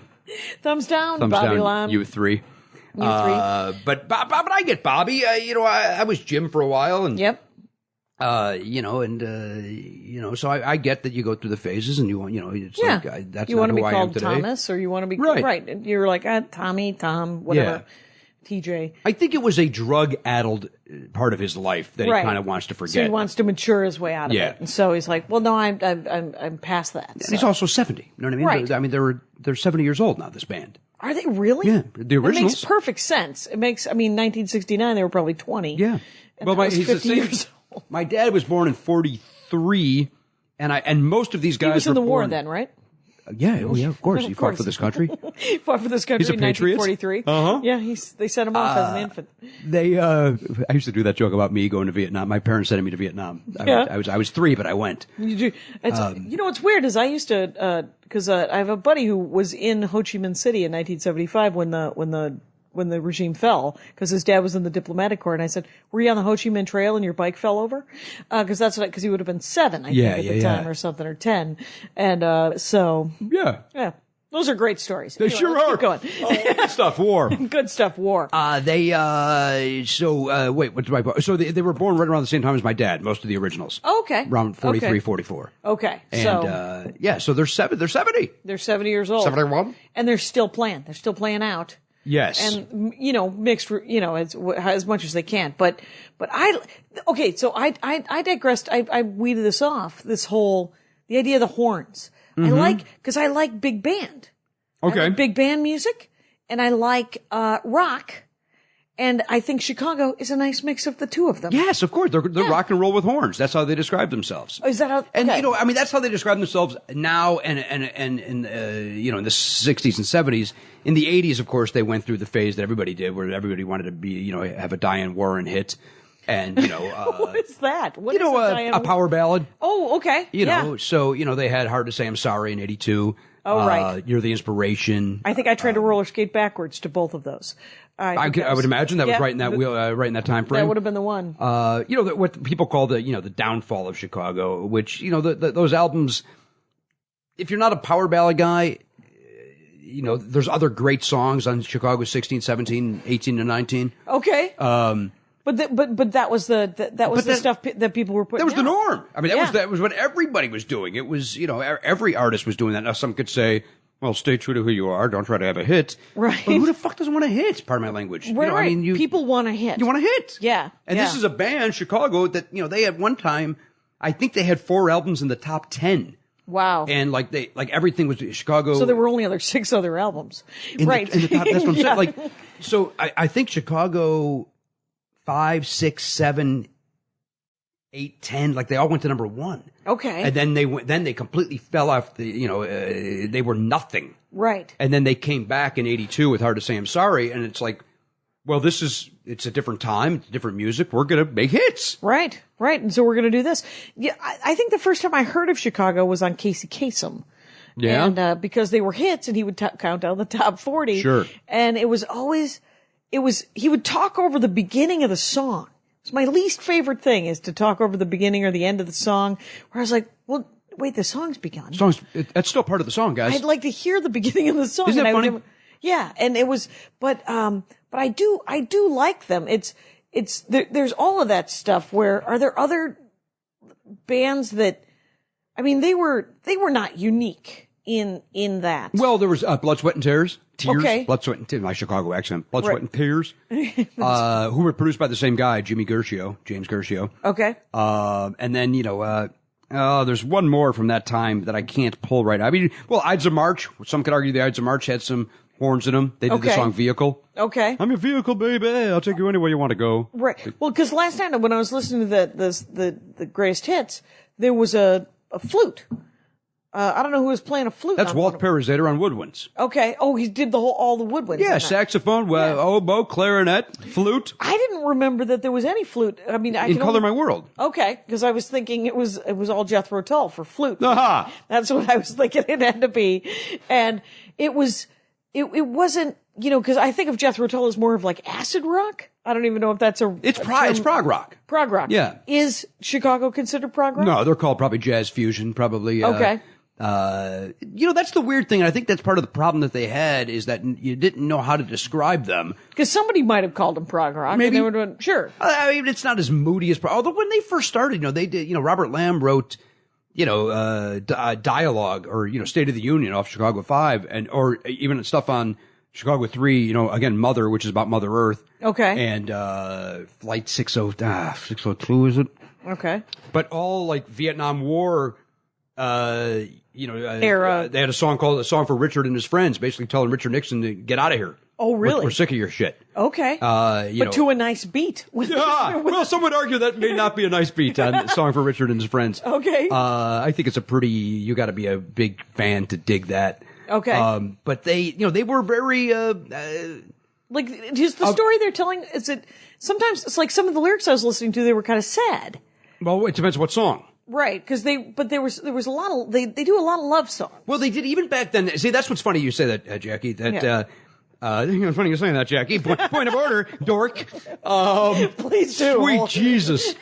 Speaker 3: Thumbs down,
Speaker 4: Thumbs
Speaker 3: Bobby
Speaker 4: down,
Speaker 3: Lamb.
Speaker 4: you 3.
Speaker 3: You 3.
Speaker 4: But I get Bobby. I was Jim for a while, and
Speaker 3: Yep.
Speaker 4: so I get that you go through the phases, and it's
Speaker 3: Yeah.
Speaker 4: like that's
Speaker 3: you
Speaker 4: not
Speaker 3: want to
Speaker 4: who
Speaker 3: be
Speaker 4: I am
Speaker 3: called
Speaker 4: today.
Speaker 3: Thomas, or you want to be
Speaker 4: Right.
Speaker 3: And you're like Tommy, Tom, whatever. TJ.
Speaker 4: I think it was a drug-addled part of his life that he kind of wants to forget.
Speaker 3: So he wants to mature his way out of
Speaker 4: Yeah.
Speaker 3: it. And so he's like, well, no, I'm past that.
Speaker 4: And
Speaker 3: So.
Speaker 4: he's also 70. You know what I mean?
Speaker 3: Right.
Speaker 4: I mean, they're 70 years old now, this band.
Speaker 3: Are they really?
Speaker 4: Yeah, the
Speaker 3: It
Speaker 4: originals.
Speaker 3: makes perfect sense. 1969, they were probably 20.
Speaker 4: Yeah.
Speaker 3: And that was
Speaker 4: he's the
Speaker 3: 50
Speaker 4: same.
Speaker 3: years old.
Speaker 4: My dad was born in 43, and most of these guys
Speaker 3: He was in
Speaker 4: were
Speaker 3: the war
Speaker 4: born,
Speaker 3: then, right?
Speaker 4: Yeah, of course. He fought for this country.
Speaker 3: He fought for this country
Speaker 4: He's a
Speaker 3: in
Speaker 4: patriot.
Speaker 3: 1943.
Speaker 4: Uh-huh.
Speaker 3: Yeah, they sent him off as an infant.
Speaker 4: I used to do that joke about me going to Vietnam. My parents sending me to Vietnam.
Speaker 3: Yeah.
Speaker 4: I was 3, but I went.
Speaker 3: You do. What's weird is I used to, because I have a buddy who was in Ho Chi Minh City in 1975 when the regime fell, because his dad was in the diplomatic corps, and I said, "Were you on the Ho Chi Minh Trail and your bike fell over?" Because he would have been 7, I think, at the time, or something, or 10, and so
Speaker 4: Yeah.
Speaker 3: those are great stories.
Speaker 4: They
Speaker 3: Anyway,
Speaker 4: sure
Speaker 3: let's
Speaker 4: are.
Speaker 3: keep going.
Speaker 4: Good stuff. War.
Speaker 3: Good stuff. War.
Speaker 4: So they were born right around the same time as my dad. Most of the originals.
Speaker 3: Okay.
Speaker 4: Around 43,
Speaker 3: Okay.
Speaker 4: 44.
Speaker 3: Okay.
Speaker 4: And
Speaker 3: So
Speaker 4: so they're 70.
Speaker 3: they're 70 years old.
Speaker 4: 71?
Speaker 3: And they're still playing. They're still playing out.
Speaker 4: Yes.
Speaker 3: And mixed, as much as they can. But so I digressed. I weeded this off. The idea of the horns.
Speaker 4: Mm-hmm.
Speaker 3: Because I like big band.
Speaker 4: Okay.
Speaker 3: I like big band music, and I like rock, and I think Chicago is a nice mix of the two of them.
Speaker 4: Yes, of course. They're rock and roll with horns. That's how they describe themselves.
Speaker 3: Oh, is that how?
Speaker 4: And
Speaker 3: okay.
Speaker 4: that's how they describe themselves now, and in the 60s and 70s. In the 80s, of course, they went through the phase that everybody did, where everybody wanted to be, have a Diane Warren hit, and
Speaker 3: what is that? What is
Speaker 4: a power ballad.
Speaker 3: Oh, okay.
Speaker 4: So they had "Hard to Say I'm Sorry" in '82.
Speaker 3: Oh, right.
Speaker 4: You're the Inspiration.
Speaker 3: I think I tried to roller skate backwards to both of those.
Speaker 4: I would imagine that was right in that right in that time frame.
Speaker 3: That would have been the one.
Speaker 4: What people call the downfall of Chicago, which those albums. If you're not a power ballad guy, there's other great songs on Chicago 16, 17, 18, and 19.
Speaker 3: Okay. But that was the stuff that people were putting.
Speaker 4: That was the norm. I mean,
Speaker 3: Yeah.
Speaker 4: that was what everybody was doing. It was, every artist was doing that. Now some could say, well, stay true to who you are. Don't try to have a hit.
Speaker 3: Right.
Speaker 4: But who the fuck doesn't want a hit? Pardon my language.
Speaker 3: Right.
Speaker 4: I mean,
Speaker 3: people want a hit.
Speaker 4: You want a hit.
Speaker 3: Yeah.
Speaker 4: And this is a band, Chicago, that, they had one time, I think they had 4 albums in the top 10.
Speaker 3: Wow.
Speaker 4: And everything was Chicago.
Speaker 3: So there were only 6 other albums.
Speaker 4: in
Speaker 3: Right.
Speaker 4: The top, that's what I'm
Speaker 3: Yeah.
Speaker 4: saying. So I think Chicago 5, 6, 7, 8, 10, they all went to number 1.
Speaker 3: Okay.
Speaker 4: And then they completely fell off they were nothing.
Speaker 3: Right.
Speaker 4: And then they came back in 82 with Hard to Say I'm Sorry. And it's like, well, it's a different time, it's different music. We're going to make hits.
Speaker 3: Right. And so we're going to do this. Yeah. I think the first time I heard of Chicago was on Casey Kasem.
Speaker 4: Yeah.
Speaker 3: And, because they were hits and he would count down the top 40.
Speaker 4: Sure.
Speaker 3: And he would talk over the beginning of the song. It's my least favorite thing is to talk over the beginning or the end of the song where I was like, well, wait, the song's begun.
Speaker 4: That's still part of the song, guys.
Speaker 3: I'd like to hear the beginning of the song.
Speaker 4: Isn't that
Speaker 3: and
Speaker 4: funny?
Speaker 3: Yeah. And it was, but I do like them. There's all of that stuff where, are there other bands that, I mean, they were not unique in that.
Speaker 4: Well, there was Blood, Sweat, and Tears.
Speaker 3: Okay.
Speaker 4: Blood, Sweat, and Tears. My Chicago accent. Blood,
Speaker 3: Right.
Speaker 4: Sweat, and Tears. Who were produced by the same guy, James Gershio.
Speaker 3: Okay.
Speaker 4: And then, there's one more from that time that I can't pull right now. I mean, well, Ides of March. Some could argue the Ides of March had some horns in them. They did the
Speaker 3: Okay.
Speaker 4: song Vehicle.
Speaker 3: Okay.
Speaker 4: I'm your vehicle, baby. I'll take you anywhere you want to go.
Speaker 3: Right. Well, because last night when I was listening to the greatest hits, there was a flute. I don't know who was playing a flute.
Speaker 4: That's
Speaker 3: on
Speaker 4: Walt
Speaker 3: one of them.
Speaker 4: Perizator on woodwinds.
Speaker 3: Okay. Oh, he did all the woodwinds.
Speaker 4: Yeah,
Speaker 3: on that.
Speaker 4: saxophone, oboe, clarinet, flute.
Speaker 3: I didn't remember that there was any flute. I mean, I
Speaker 4: In
Speaker 3: can
Speaker 4: Color
Speaker 3: only-
Speaker 4: My World.
Speaker 3: Okay, because I was thinking it was all Jethro Tull for flute.
Speaker 4: Aha!
Speaker 3: That's what I was thinking it had to be, and it wasn't. Because I think of Jethro Tull as more of acid rock. I don't even know if that's
Speaker 4: It's prog rock.
Speaker 3: prog rock.
Speaker 4: Yeah.
Speaker 3: Is Chicago considered prog rock?
Speaker 4: No, they're called probably jazz fusion, probably.
Speaker 3: Okay.
Speaker 4: That's the weird thing. And I think that's part of the problem that they had is that you didn't know how to describe them.
Speaker 3: Because somebody might have called them prog rock.
Speaker 4: Maybe.
Speaker 3: And they would have been, sure.
Speaker 4: I mean, it's not as moody as, although when they first started, they did, Robert Lamb wrote, dialogue or, State of the Union off Chicago 5 or even stuff on Chicago 3, again, Mother, which is about Mother Earth.
Speaker 3: Okay.
Speaker 4: And, Flight 602, is it?
Speaker 3: Okay.
Speaker 4: But all Vietnam War,
Speaker 3: Era.
Speaker 4: They had a song for Richard and his friends, basically telling Richard Nixon to get out of here.
Speaker 3: Oh, really?
Speaker 4: We're sick of your shit.
Speaker 3: Okay. But to a nice beat.
Speaker 4: Yeah. Well, some would argue that may not be a nice beat on a song for Richard and his friends.
Speaker 3: Okay.
Speaker 4: I think it's you got to be a big fan to dig that.
Speaker 3: Okay.
Speaker 4: But they were very,
Speaker 3: just the story they're telling, sometimes it's like some of the lyrics I was listening to, they were kind of sad.
Speaker 4: well, it depends what song.
Speaker 3: Right. Because there was a lot of, they do a lot of love songs.
Speaker 4: Well, they did even back then. See, that's what's funny you say that, Jackie, that, it's funny you're saying that, Jackie. Point of order, dork.
Speaker 3: Please do.
Speaker 4: Sweet Jesus.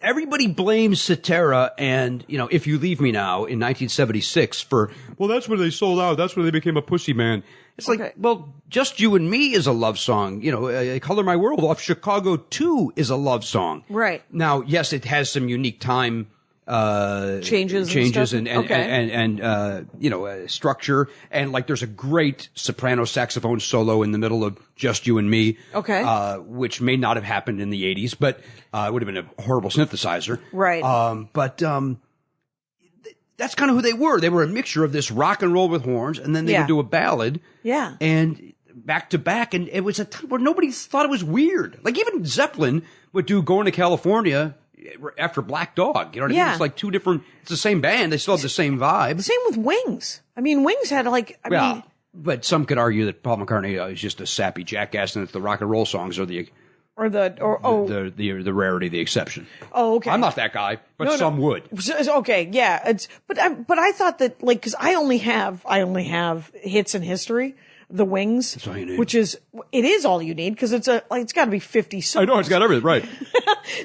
Speaker 4: Everybody blames Cetera and, If You Leave Me Now in 1976 for, well, that's where they sold out. That's where they became a pussy man. It's
Speaker 3: Okay.
Speaker 4: well, Just You and Me is a love song. Color My World off Chicago 2 is a love song.
Speaker 3: Right.
Speaker 4: Now, yes, it has some unique time
Speaker 3: Changes and
Speaker 4: structure, and there's a great soprano saxophone solo in the middle of Just You and Me,
Speaker 3: Okay.
Speaker 4: Which may not have happened in the 80s, but it would have been a horrible synthesizer,
Speaker 3: Right.
Speaker 4: That's kind of who they were. They were a mixture of this rock and roll with horns, and then they
Speaker 3: Yeah.
Speaker 4: would do a ballad,
Speaker 3: Yeah.
Speaker 4: and back to back, and it was a time where nobody thought it was weird. Even Zeppelin would do Going to California after Black Dog. You know what I mean? It's two different, it's the same band. They still have the same vibe.
Speaker 3: Same with Wings. I mean, Wings had
Speaker 4: But some could argue that Paul McCartney is just a sappy jackass and that the rock and roll songs are the rarity, the exception.
Speaker 3: Oh, okay.
Speaker 4: I'm not that guy, but
Speaker 3: No.
Speaker 4: some would.
Speaker 3: Okay, yeah. But I thought that because I only have hits in history, the Wings,
Speaker 4: That's all you need.
Speaker 3: which is all you need because it's got to be 50 songs.
Speaker 4: I know, it's got everything, right.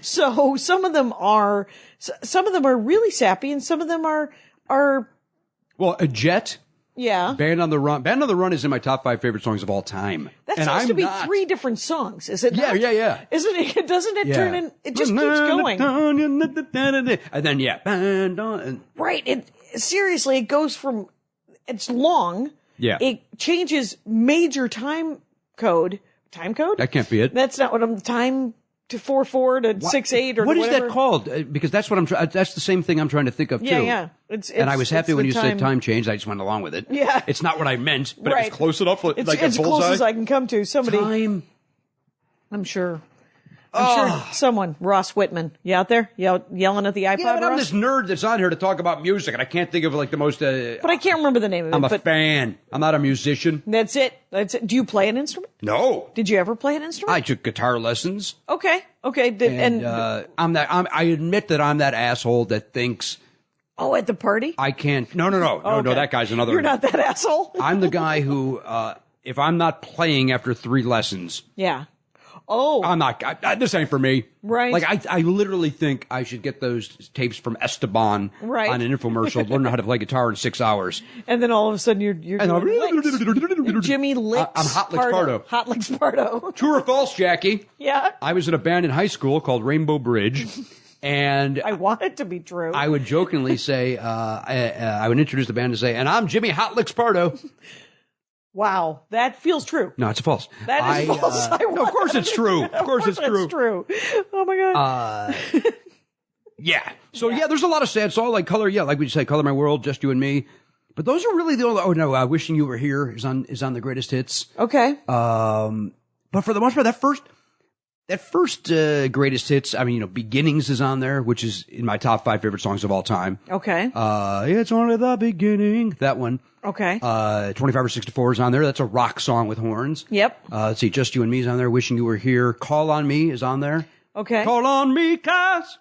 Speaker 3: So some of them are really sappy and some of them are
Speaker 4: Well, a Jet,
Speaker 3: yeah.
Speaker 4: Band on the Run. Band on the Run is in my top 5 favorite songs of all time.
Speaker 3: That
Speaker 4: and
Speaker 3: seems
Speaker 4: I'm
Speaker 3: to be
Speaker 4: not,
Speaker 3: 3 different songs, is it
Speaker 4: Yeah,
Speaker 3: not?
Speaker 4: yeah.
Speaker 3: Isn't it? Doesn't it turn in? It just keeps going.
Speaker 4: And then, Band on.
Speaker 3: Right. Seriously, it goes from, it's long.
Speaker 4: Yeah.
Speaker 3: It changes major time code. Time code?
Speaker 4: That can't be it.
Speaker 3: That's not what time to 4/4 to 6/8 or
Speaker 4: what is
Speaker 3: whatever.
Speaker 4: that called? Because that's what that's the same thing I'm trying to think of too.
Speaker 3: Yeah.
Speaker 4: And I was happy when you said time change. I just went along with it.
Speaker 3: Yeah.
Speaker 4: It's not what I meant, but
Speaker 3: Right.
Speaker 4: it was close enough.
Speaker 3: It's
Speaker 4: Like a
Speaker 3: as close
Speaker 4: bullseye.
Speaker 3: as I can come to. Somebody,
Speaker 4: Time.
Speaker 3: I'm sure someone, Ross Whitman, you out there yelling at the iPod,
Speaker 4: Yeah, but I'm
Speaker 3: Ross?
Speaker 4: this nerd that's on here to talk about music, and I can't think of like the most.
Speaker 3: But I can't remember the name of it.
Speaker 4: I'm a
Speaker 3: but
Speaker 4: fan. I'm not a musician.
Speaker 3: That's it. Do you play an instrument?
Speaker 4: No.
Speaker 3: Did you ever play an instrument?
Speaker 4: I took guitar lessons.
Speaker 3: Okay.
Speaker 4: I admit that I'm that asshole that thinks
Speaker 3: at the party?
Speaker 4: I can't. No.
Speaker 3: Okay.
Speaker 4: That guy's another.
Speaker 3: You're not that asshole?
Speaker 4: I'm the guy who, if I'm not playing after 3 lessons,
Speaker 3: Yeah. Oh.
Speaker 4: I'm not. This ain't for me.
Speaker 3: Right.
Speaker 4: Like I literally think I should get those tapes from Esteban
Speaker 3: Right.
Speaker 4: on an infomercial. Learn how to play guitar in 6 hours.
Speaker 3: And then all of a sudden you're
Speaker 4: And I'm-
Speaker 3: doing licks. Jimmy Licks.
Speaker 4: I'm Hot Licks Pardo.
Speaker 3: Hot Licks Pardo.
Speaker 4: True or false, Jackie?
Speaker 3: Yeah.
Speaker 4: I was in a band in high school called Rainbow Bridge, and
Speaker 3: I want it to be true.
Speaker 4: I would jokingly say, I would introduce the band and say, and I'm Jimmy Hot Licks Pardo.
Speaker 3: Wow. That feels true.
Speaker 4: No, it's false.
Speaker 3: That is false.
Speaker 4: No, of course it's true. Of course it's true.
Speaker 3: It's true. Oh my God.
Speaker 4: Yeah. So yeah, there's a lot of sad songs like Color. Yeah, like we say, Color My World, Just You and Me. But those are really the only. Oh no, Wishing You Were Here is on the greatest hits.
Speaker 3: Okay.
Speaker 4: But for the most part, that first greatest hits. I mean, Beginnings is on there, which is in my top 5 favorite songs of all time.
Speaker 3: Okay.
Speaker 4: It's only the beginning. That one.
Speaker 3: Okay.
Speaker 4: 25 or 64 is on there. That's a rock song with horns.
Speaker 3: Yep.
Speaker 4: Let's see, Just You and Me is on there. Wishing You Were Here. Call on Me is on there.
Speaker 3: Okay.
Speaker 4: Call on me, cuz.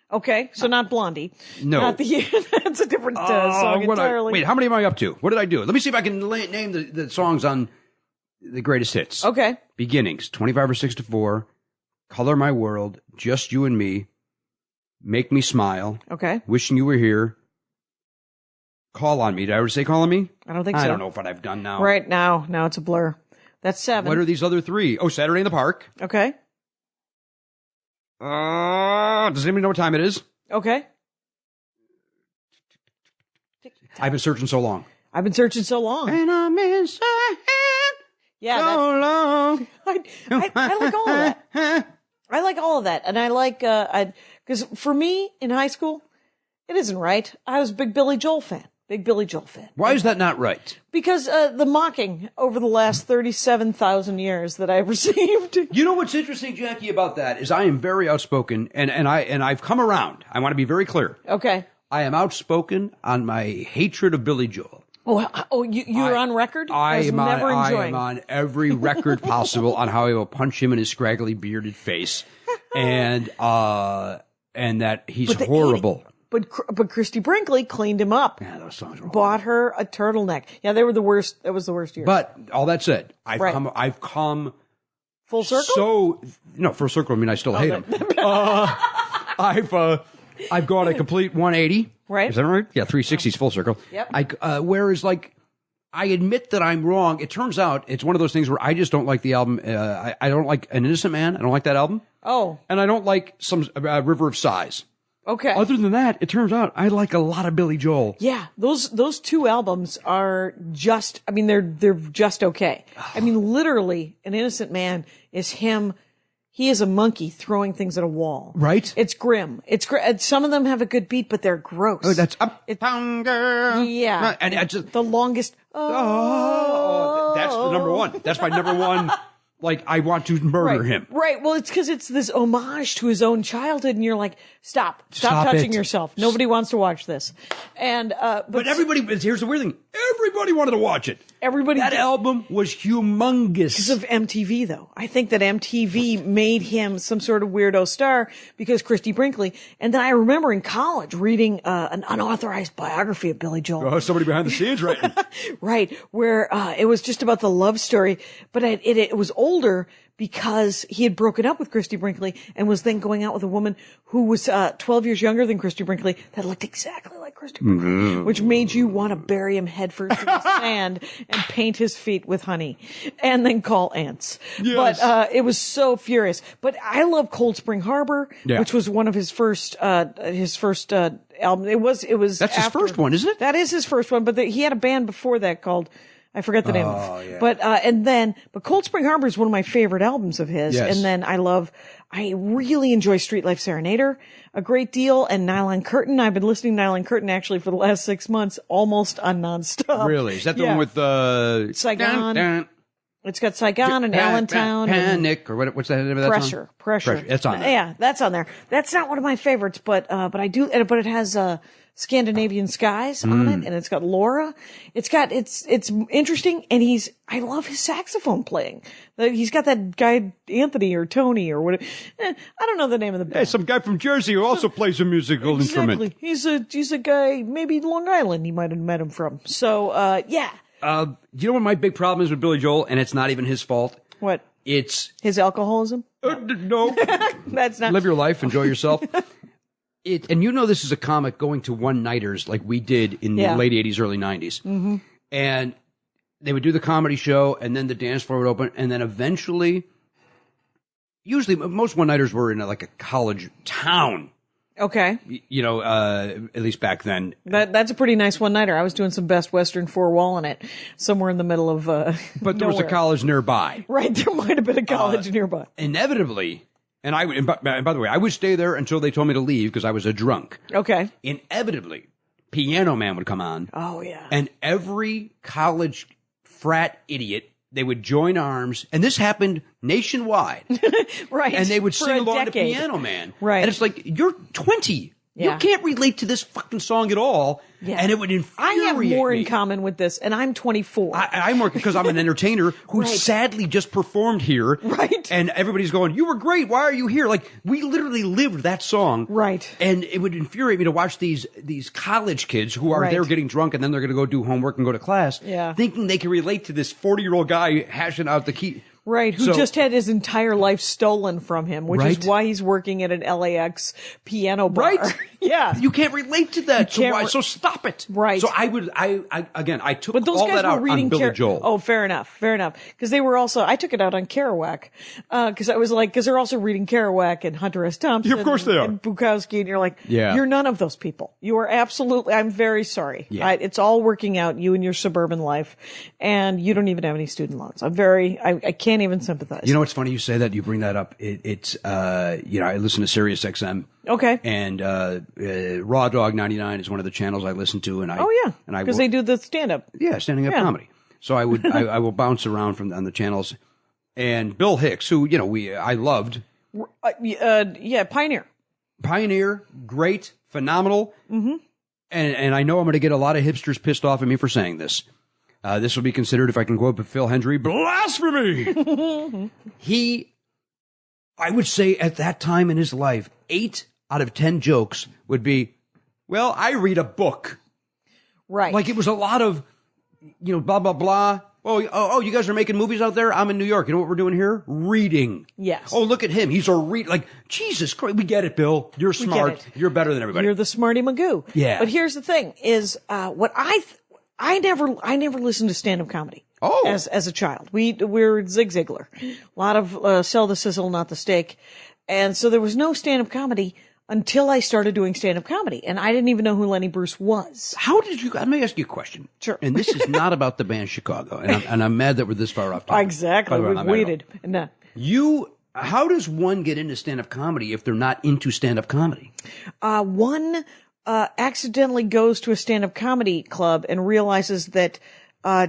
Speaker 3: Okay. So not Blondie.
Speaker 4: No.
Speaker 3: Not that's a different song entirely.
Speaker 4: Wait, how many am I up to? What did I do? Let me see if I can name the songs on the greatest hits.
Speaker 3: Okay.
Speaker 4: Beginnings, 25 or 64. Color My World. Just You and Me. Make Me Smile.
Speaker 3: Okay.
Speaker 4: Wishing You Were Here. Call on Me. Did I ever say Call on Me?
Speaker 3: I don't think so.
Speaker 4: I don't know what I've done now.
Speaker 3: Right now it's a blur. That's 7.
Speaker 4: What are these other 3? Oh, Saturday in the Park.
Speaker 3: Okay.
Speaker 4: Does anybody know what time it is?
Speaker 3: Okay.
Speaker 4: I've been searching so long.
Speaker 3: I've been searching so long.
Speaker 4: And I'm inside
Speaker 3: Yeah.
Speaker 4: so long.
Speaker 3: I like all of that. I like all of that. And I like, because for me in high school, it isn't right. I was a big Billy Joel fan.
Speaker 4: Why is that not right?
Speaker 3: Because the mocking over the last 37,000 years that I've received.
Speaker 4: You know what's interesting, Jackie, about that is I am very outspoken, and I've come around. I want to be very clear.
Speaker 3: Okay.
Speaker 4: I am outspoken on my hatred of Billy Joel.
Speaker 3: You're on record? I am
Speaker 4: on every record possible on how I will punch him in his scraggly bearded face, and that he's horrible.
Speaker 3: But Christy Brinkley cleaned him up.
Speaker 4: Yeah, those songs were
Speaker 3: bought her a turtleneck. Yeah, they were the worst. That was the worst year.
Speaker 4: But all that said, I've
Speaker 3: Right.
Speaker 4: come
Speaker 3: Full circle.
Speaker 4: So no, full circle. I mean, I still hate him. I've gone a complete 180.
Speaker 3: Right.
Speaker 4: Is that right? Yeah, 360 is full circle.
Speaker 3: Yep.
Speaker 4: Whereas, like, I admit that I'm wrong. It turns out it's one of those things where I just don't like the album. I don't like An Innocent Man. I don't like that album.
Speaker 3: Oh.
Speaker 4: And I don't like some River of Sighs.
Speaker 3: Okay.
Speaker 4: Other than that, it turns out I like a lot of Billy Joel.
Speaker 3: Yeah, those 2 albums are just, I mean, they're just okay. I mean, literally, An Innocent Man is him. He is a monkey throwing things at a wall.
Speaker 4: Right?
Speaker 3: It's grim. Some of them have a good beat, but they're gross.
Speaker 4: Oh, that's Uptown Girl.
Speaker 3: Yeah.
Speaker 4: And I just
Speaker 3: the longest.
Speaker 4: that's the number 1. That's my number 1. Like, I want to murder him.
Speaker 3: Right. Well, it's because it's this homage to his own childhood, and you're like, stop touching yourself. Nobody wants to watch this. And
Speaker 4: but everybody. Here's the weird thing. Everybody wanted to watch it. That album was humongous.
Speaker 3: Because of MTV, though. I think that MTV made him some sort of weirdo star because Christy Brinkley. And then I remember in college reading an unauthorized biography of Billy Joel.
Speaker 4: Oh, somebody behind the scenes writing.
Speaker 3: Right. Where it was just about the love story. But it was older because he had broken up with Christy Brinkley and was then going out with a woman who was 12 years younger than Christy Brinkley that looked exactly like Christy which made you want to bury him headfirst in the sand and paint his feet with honey and then call ants.
Speaker 4: Yes.
Speaker 3: But it was so furious. But I love Cold Spring Harbor, which was one of his first album. It was
Speaker 4: That's his first one, isn't it?
Speaker 3: That is his first one, but he had a band before that called, I forget the name of it.
Speaker 4: Yeah.
Speaker 3: But Cold Spring Harbor is one of my favorite albums of his.
Speaker 4: Yes.
Speaker 3: And then I really enjoy Street Life Serenader a great deal, and Nylon Curtain. I've been listening to Nylon Curtain actually for the last 6 months, almost on nonstop.
Speaker 4: Really? Is that the one with
Speaker 3: Saigon? It's got Saigon and Allentown.
Speaker 4: Panic, or what's that name of that song?
Speaker 3: Pressure.
Speaker 4: That's on there.
Speaker 3: Yeah, that's on there. That's not one of my favorites, but I do, but it has, Scandinavian Skies on it, and it's got Laura. It's interesting, and I love his saxophone playing. He's got that guy, Anthony or Tony or whatever. I don't know the name of the band.
Speaker 4: Hey, some guy from Jersey who also plays a musical instrument.
Speaker 3: He's a guy, maybe Long Island he might have met him from. So, yeah.
Speaker 4: You know what my big problem is with Billy Joel, and it's not even his fault?
Speaker 3: What?
Speaker 4: It's
Speaker 3: his alcoholism?
Speaker 4: No.
Speaker 3: That's not.
Speaker 4: Live your life, enjoy yourself. And you know this is a comic going to one-nighters like we did in the late 80s, early 90s. Mm-hmm. And they would do the comedy show, and then the dance floor would open, and then eventually, usually, most one-nighters were in like a college town.
Speaker 3: Okay.
Speaker 4: You know, at least back then.
Speaker 3: That's a pretty nice one-nighter. I was doing some Best Western four-wall in it, somewhere in the middle of
Speaker 4: But there was a college nearby.
Speaker 3: Right, there might have been a college nearby.
Speaker 4: Inevitably, and by the way, I would stay there until they told me to leave because I was a drunk.
Speaker 3: Okay.
Speaker 4: Inevitably, Piano Man would come on.
Speaker 3: Oh, yeah.
Speaker 4: And every college frat idiot, they would join arms, and this happened nationwide.
Speaker 3: Right.
Speaker 4: And they would
Speaker 3: For
Speaker 4: sing
Speaker 3: a
Speaker 4: along to
Speaker 3: decade.
Speaker 4: Piano Man.
Speaker 3: Right.
Speaker 4: And it's like, you're 20.
Speaker 3: Yeah.
Speaker 4: You can't relate to this fucking song at all.
Speaker 3: Yeah.
Speaker 4: And it would infuriate
Speaker 3: I have more
Speaker 4: me.
Speaker 3: in common with this, and I'm 24.
Speaker 4: I'm working because I'm an entertainer who
Speaker 3: Right.
Speaker 4: sadly just performed here.
Speaker 3: Right.
Speaker 4: And everybody's going, you were great. Why are you here? Like, we literally lived that song.
Speaker 3: Right.
Speaker 4: And it would infuriate me to watch these college kids who are
Speaker 3: Right.
Speaker 4: there getting drunk and then they're going to go do homework and go to class.
Speaker 3: Yeah.
Speaker 4: Thinking they can relate to this 40-year-old guy hashing out the key.
Speaker 3: Right, who just had his entire life stolen from him, which
Speaker 4: Right.
Speaker 3: is why he's working at an LAX piano bar.
Speaker 4: Right.
Speaker 3: Yeah.
Speaker 4: You can't relate to that. So stop it.
Speaker 3: Right.
Speaker 4: So I took
Speaker 3: But those
Speaker 4: all
Speaker 3: guys
Speaker 4: that
Speaker 3: were
Speaker 4: out
Speaker 3: reading
Speaker 4: on Billy Joel.
Speaker 3: Oh, fair enough. Because they were also, I took it out on Kerouac. Because they're also reading Kerouac and Hunter S. Thompson.
Speaker 4: Yeah, of course they are.
Speaker 3: And Bukowski, and you're like,
Speaker 4: Yeah.
Speaker 3: you're none of those people. You are absolutely, I'm very sorry.
Speaker 4: Yeah.
Speaker 3: It's all working out, you and your suburban life, and you don't even have any student loans. I can't even sympathize.
Speaker 4: You know what's funny? You say that. You bring that up. It's I listen to Sirius XM.
Speaker 3: Okay.
Speaker 4: And Raw Dog 99 is one of the channels I listen to. And
Speaker 3: because they do the stand-up.
Speaker 4: Yeah, standing up comedy. So I will bounce around on the channels. And Bill Hicks, who I loved. Pioneer, great, phenomenal. Mm-hmm. And I know I'm going to get a lot of hipsters pissed off at me for saying this. This will be considered, if I can quote Phil Hendry, blasphemy. I would say at that time in his life, 8 out of 10 jokes would be, well, I read a book.
Speaker 3: Right.
Speaker 4: Like it was a lot of, blah, blah, blah. Oh, you guys are making movies out there? I'm in New York. You know what we're doing here? Reading.
Speaker 3: Yes.
Speaker 4: Oh, look at him. He's a like, Jesus Christ. We get it, Bill. You're smart. You're better than everybody.
Speaker 3: You're the smarty Magoo.
Speaker 4: Yeah.
Speaker 3: But here's the thing is, what I never listened to stand-up comedy.
Speaker 4: Oh.
Speaker 3: As a child. We're Zig Ziglar. A lot of, sell the sizzle, not the steak. And so there was no stand-up comedy until I started doing stand-up comedy. And I didn't even know who Lenny Bruce was.
Speaker 4: How did you, let me ask you a question.
Speaker 3: Sure.
Speaker 4: And this is not about the band Chicago. And I'm mad that we're this far off topic.
Speaker 3: Exactly. We've waited. No.
Speaker 4: How does one get into stand-up comedy if they're not into stand-up comedy?
Speaker 3: One accidentally goes to a stand-up comedy club and realizes that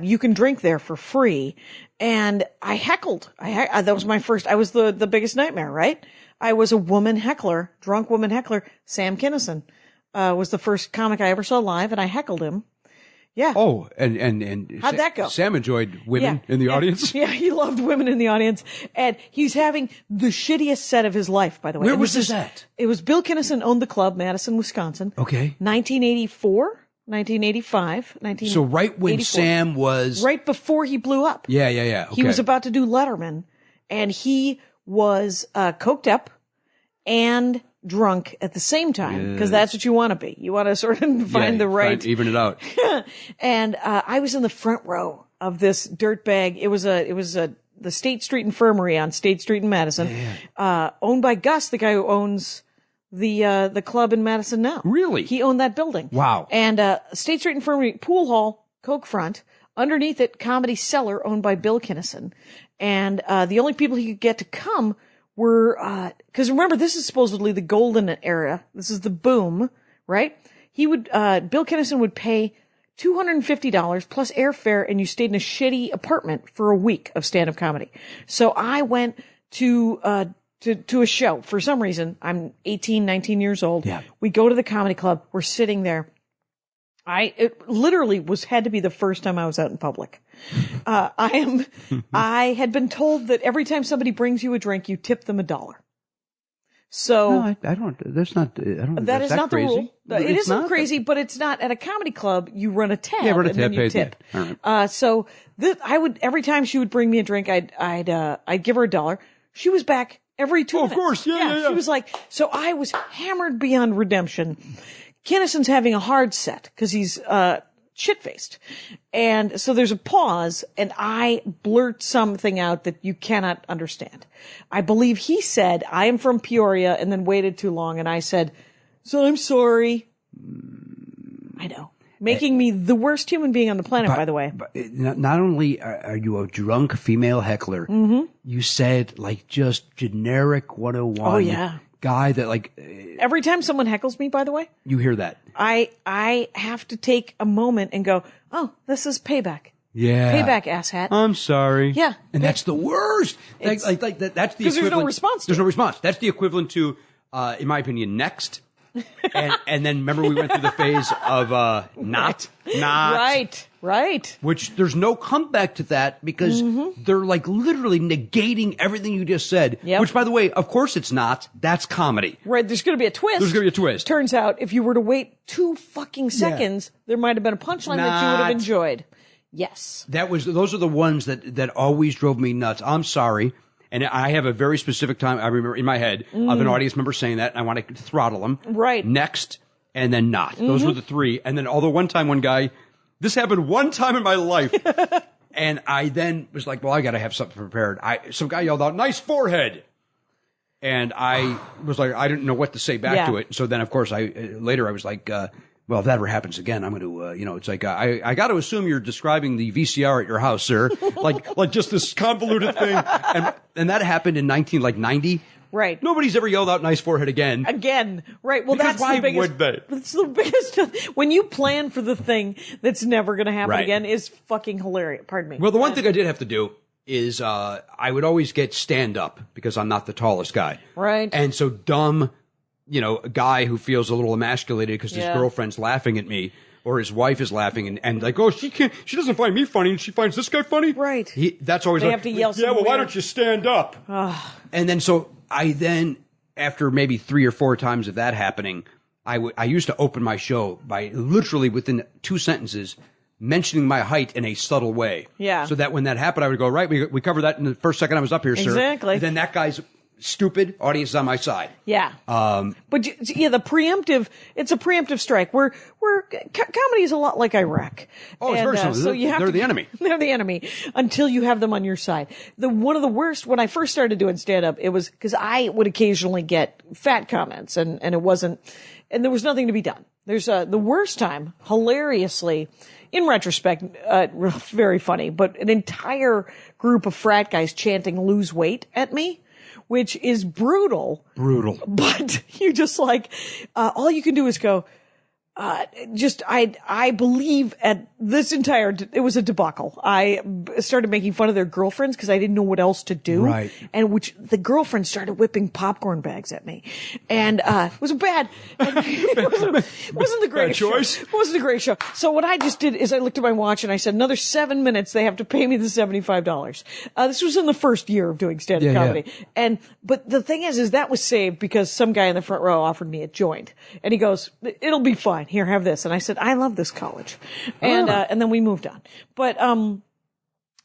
Speaker 3: you can drink there for free. And I heckled. That was my first. I was the biggest nightmare, right? I was a woman heckler, drunk woman heckler. Sam Kinison was the first comic I ever saw live, and I heckled him. Yeah.
Speaker 4: Oh, and
Speaker 3: how'd that go?
Speaker 4: Sam enjoyed women in the audience.
Speaker 3: Yeah, he loved women in the audience, and he's having the shittiest set of his life. By the way,
Speaker 4: where was this at?
Speaker 3: It was Bill Kinison owned the club, Madison, Wisconsin.
Speaker 4: Okay.
Speaker 3: 1984, 1985, 1984.
Speaker 4: So right when Sam was
Speaker 3: right before he blew up.
Speaker 4: Yeah. Okay.
Speaker 3: He was about to do Letterman, and he was coked up and drunk at the same time, because that's what you want to be. You want to sort of find the right,
Speaker 4: even it out.
Speaker 3: And I was in the front row of this dirtbag. It was the State Street Infirmary on State Street in Madison, owned by Gus, the guy who owns the club in Madison now.
Speaker 4: Really?
Speaker 3: He owned that building.
Speaker 4: Wow.
Speaker 3: And State Street Infirmary pool hall, Coke front. Underneath it, Comedy Cellar, owned by Bill Kinnison. And the only people he could get to come were, because remember, this is supposedly the golden era. This is the boom, right? Bill Kinnison would pay $250 plus airfare, and you stayed in a shitty apartment for a week of stand-up comedy. So I went to a show. For some reason, I'm 18, 19 years old.
Speaker 4: Yeah.
Speaker 3: We go to the comedy club. We're sitting there. It literally had to be the first time I was out in public. I had been told that every time somebody brings you a drink, you tip them $1. So
Speaker 4: No, I don't. That's not. I don't.
Speaker 3: that is not
Speaker 4: crazy.
Speaker 3: the rule. It
Speaker 4: It's
Speaker 3: isn't
Speaker 4: not.
Speaker 3: crazy, but it's not at a comedy club. You run a tab,
Speaker 4: Yeah, run a
Speaker 3: and then
Speaker 4: tab,
Speaker 3: you
Speaker 4: pay
Speaker 3: tip.
Speaker 4: a tab. All right.
Speaker 3: So I would every time she would bring me a drink, I'd give her $1. She was back every 2 minutes.
Speaker 4: Of course, yeah.
Speaker 3: She was like, so I was hammered beyond redemption. Kinnison's having a hard set because he's shit-faced. And so there's a pause, and I blurt something out that you cannot understand. I believe he said, I am from Peoria, and then waited too long, and I said, so I'm sorry. I know. Making me the worst human being on the planet, by the way.
Speaker 4: But not only are you a drunk female heckler, you said like just generic 101.
Speaker 3: Oh, yeah.
Speaker 4: Guy that like
Speaker 3: Every time someone heckles me, by the way,
Speaker 4: you hear that.
Speaker 3: I have to take a moment and go, oh, this is payback.
Speaker 4: Yeah.
Speaker 3: Payback, asshat.
Speaker 4: I'm sorry.
Speaker 3: Yeah.
Speaker 4: And that's the worst. Like that's the equivalent.
Speaker 3: Because there's no response to
Speaker 4: There's
Speaker 3: it.
Speaker 4: no response. That's the equivalent to, in my opinion, next. and then remember we went through the phase of not.
Speaker 3: Right.
Speaker 4: Which there's no comeback to that because they're like literally negating everything you just said.
Speaker 3: Yep.
Speaker 4: Which, by the way, of course it's not. That's comedy.
Speaker 3: Right, there's going to be a twist.
Speaker 4: There's gonna be a twist.
Speaker 3: Turns out, if you were to wait 2 fucking seconds, there might have been a punchline that you would have
Speaker 4: Not.
Speaker 3: enjoyed. Yes.
Speaker 4: Those are the ones that always drove me nuts. I'm sorry. And I have a very specific time I remember in my head of an audience member saying that, and I want to throttle them.
Speaker 3: Right.
Speaker 4: Next, and then not. Those were the three. And then although one guy, this happened one time in my life. And I then was like, well, I got to have something prepared. Some guy yelled out, nice forehead. And I was like, I didn't know what to say back to it. So then, of course, later I was like, well, if that ever happens again, I'm going to, it's like, I got to assume you're describing the VCR at your house, sir. like just this convoluted thing. And that happened in 90.
Speaker 3: Right.
Speaker 4: Nobody's ever yelled out nice forehead again.
Speaker 3: Right. Well,
Speaker 4: Because
Speaker 3: that's
Speaker 4: why
Speaker 3: the biggest.
Speaker 4: would they?
Speaker 3: It's the biggest. When you plan for the thing that's never going to happen
Speaker 4: Right.
Speaker 3: again, is fucking hilarious. Pardon me.
Speaker 4: Well, the one thing I did have to do is I would always get stand up because I'm not the tallest guy.
Speaker 3: Right.
Speaker 4: And so dumb, a guy who feels a little emasculated because his
Speaker 3: Yeah.
Speaker 4: girlfriend's laughing at me or his wife is laughing and like, oh, she doesn't find me funny and she finds this guy funny.
Speaker 3: Right.
Speaker 4: That's always
Speaker 3: They
Speaker 4: like,
Speaker 3: have to yell
Speaker 4: yeah,
Speaker 3: some
Speaker 4: well, why
Speaker 3: weird-
Speaker 4: don't you stand up? And then so I then, after maybe 3 or 4 times of that happening, I used to open my show by literally within 2 sentences mentioning my height in a subtle way.
Speaker 3: Yeah.
Speaker 4: So that when that happened, I would go, right, we covered that in the first second I was up here, sir.
Speaker 3: Exactly.
Speaker 4: And then that guy's stupid, audience is on my side.
Speaker 3: Yeah. But the preemptive, it's a preemptive strike. Comedy is a lot like Iraq.
Speaker 4: Oh, it's very similar.
Speaker 3: So you have
Speaker 4: They're
Speaker 3: to-
Speaker 4: the enemy.
Speaker 3: They're the enemy until you have them on your side. One of the worst, when I first started doing stand up, it was because I would occasionally get fat comments and it wasn't, and there was nothing to be done. There's the worst time, hilariously, in retrospect, very funny, but an entire group of frat guys chanting lose weight at me, which is brutal.
Speaker 4: Brutal.
Speaker 3: But you just like, all you can do is go, I believe at this it was a debacle. I started making fun of their girlfriends because I didn't know what else to do.
Speaker 4: Right.
Speaker 3: And the girlfriend started whipping popcorn bags at me. And, it was bad. It wasn't the greatest
Speaker 4: choice.
Speaker 3: show. It wasn't a great show. So what I just did is I looked at my watch and I said, another 7 minutes, they have to pay me the $75. This was in the first year of doing stand-up comedy. But the thing is that was saved because some guy in the front row offered me a joint. And he goes, it'll be fine. Here, have this. And I said, I love this college. And then we moved on. But,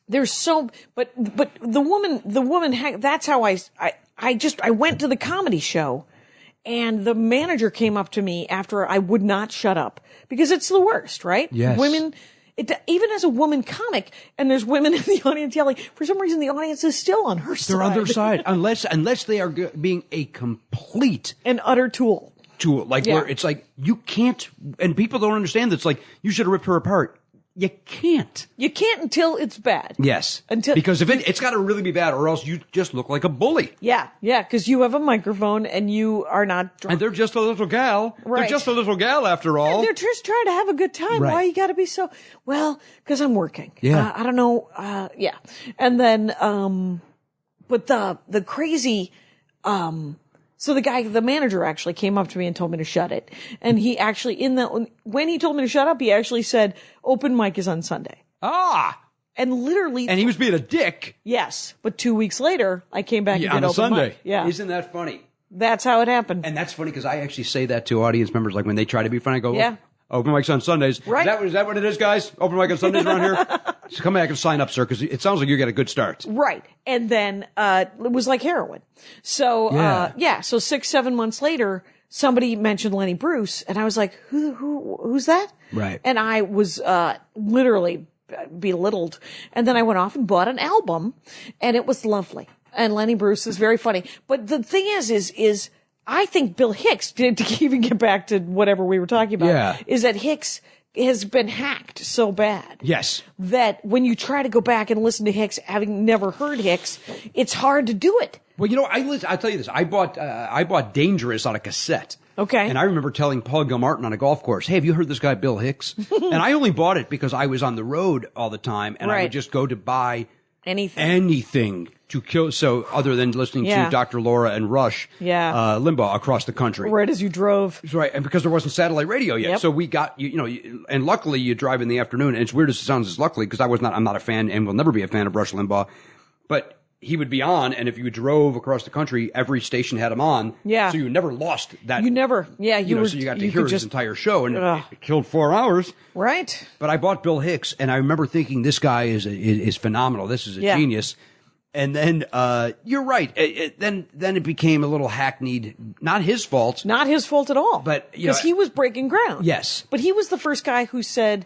Speaker 3: the woman, that's how I went to the comedy show And the manager came up to me after I would not shut up because it's the worst, right?
Speaker 4: Yes.
Speaker 3: Women, even as a woman comic, and there's women in the audience yelling, for some reason the audience is still on her side.
Speaker 4: They're on their side. Unless they are being a complete
Speaker 3: An utter tool.
Speaker 4: Like where it's like, you can't, and people don't understand that it's like, you should have ripped her apart. You can't.
Speaker 3: You can't until it's bad.
Speaker 4: Yes. Because if it's got to really be bad, or else you just look like a bully.
Speaker 3: Yeah, because you have a microphone and you are not drunk.
Speaker 4: And they're just a little gal.
Speaker 3: Right.
Speaker 4: They're just a little gal after all.
Speaker 3: And they're just trying to have a good time.
Speaker 4: Right.
Speaker 3: Why you got to be so? Well, because I'm working.
Speaker 4: Yeah.
Speaker 3: I don't know. Yeah. And then, but the crazy, so the manager actually came up to me and told me to shut it. And he actually, when he told me to shut up, he actually said, open mic is on Sunday.
Speaker 4: Ah!
Speaker 3: And literally.
Speaker 4: And he was being a dick.
Speaker 3: Yes. But 2 weeks later, I came back and did
Speaker 4: on a
Speaker 3: open
Speaker 4: Sunday.
Speaker 3: mic. Yeah.
Speaker 4: Isn't that funny?
Speaker 3: That's how it happened.
Speaker 4: And that's funny because I actually say that to audience members, like when they try to be funny, I go,
Speaker 3: Yeah.
Speaker 4: Open mics on Sundays.
Speaker 3: Right.
Speaker 4: Is that what it is, guys? Open mic on Sundays around here? So come back and sign up, sir, because it sounds like you got a good start.
Speaker 3: Right. And then, it was like heroin. So, so 6-7 months later, somebody mentioned Lenny Bruce and I was like, who's that?
Speaker 4: Right.
Speaker 3: And I was, literally belittled. And then I went off and bought an album and it was lovely. And Lenny Bruce is very funny. But the thing is I think Bill Hicks, to even get back to whatever we were talking about, is that Hicks has been hacked so bad.
Speaker 4: Yes.
Speaker 3: That when you try to go back and listen to Hicks, having never heard Hicks, it's hard to do it.
Speaker 4: Well, I'll tell you this. I bought Dangerous on a cassette.
Speaker 3: Okay.
Speaker 4: And I remember telling Paul Gilmartin on a golf course, hey, have you heard this guy, Bill Hicks? And I only bought it because I was on the road all the time and I would just go to buy anything to kill. So other than listening to Dr. Laura and Rush, Limbaugh across the country.
Speaker 3: Right as you drove.
Speaker 4: Right. And because there wasn't satellite radio yet.
Speaker 3: Yep.
Speaker 4: So we got, and luckily you drive in the afternoon. And it's weird as it sounds, it's luckily because I'm not a fan and will never be a fan of Rush Limbaugh. But he would be on, and if you drove across the country, every station had him on. Yeah. So you never lost that.
Speaker 3: You never. Yeah.
Speaker 4: So you got to hear his entire show, and it killed 4 hours.
Speaker 3: Right.
Speaker 4: But I bought Bill Hicks, and I remember thinking, this guy is phenomenal. This is a genius. And then, you're right. Then it became a little hackneyed. Not his fault. Not
Speaker 3: his fault at all.
Speaker 4: But,
Speaker 3: because he was breaking ground.
Speaker 4: Yes.
Speaker 3: But he was the first guy who said,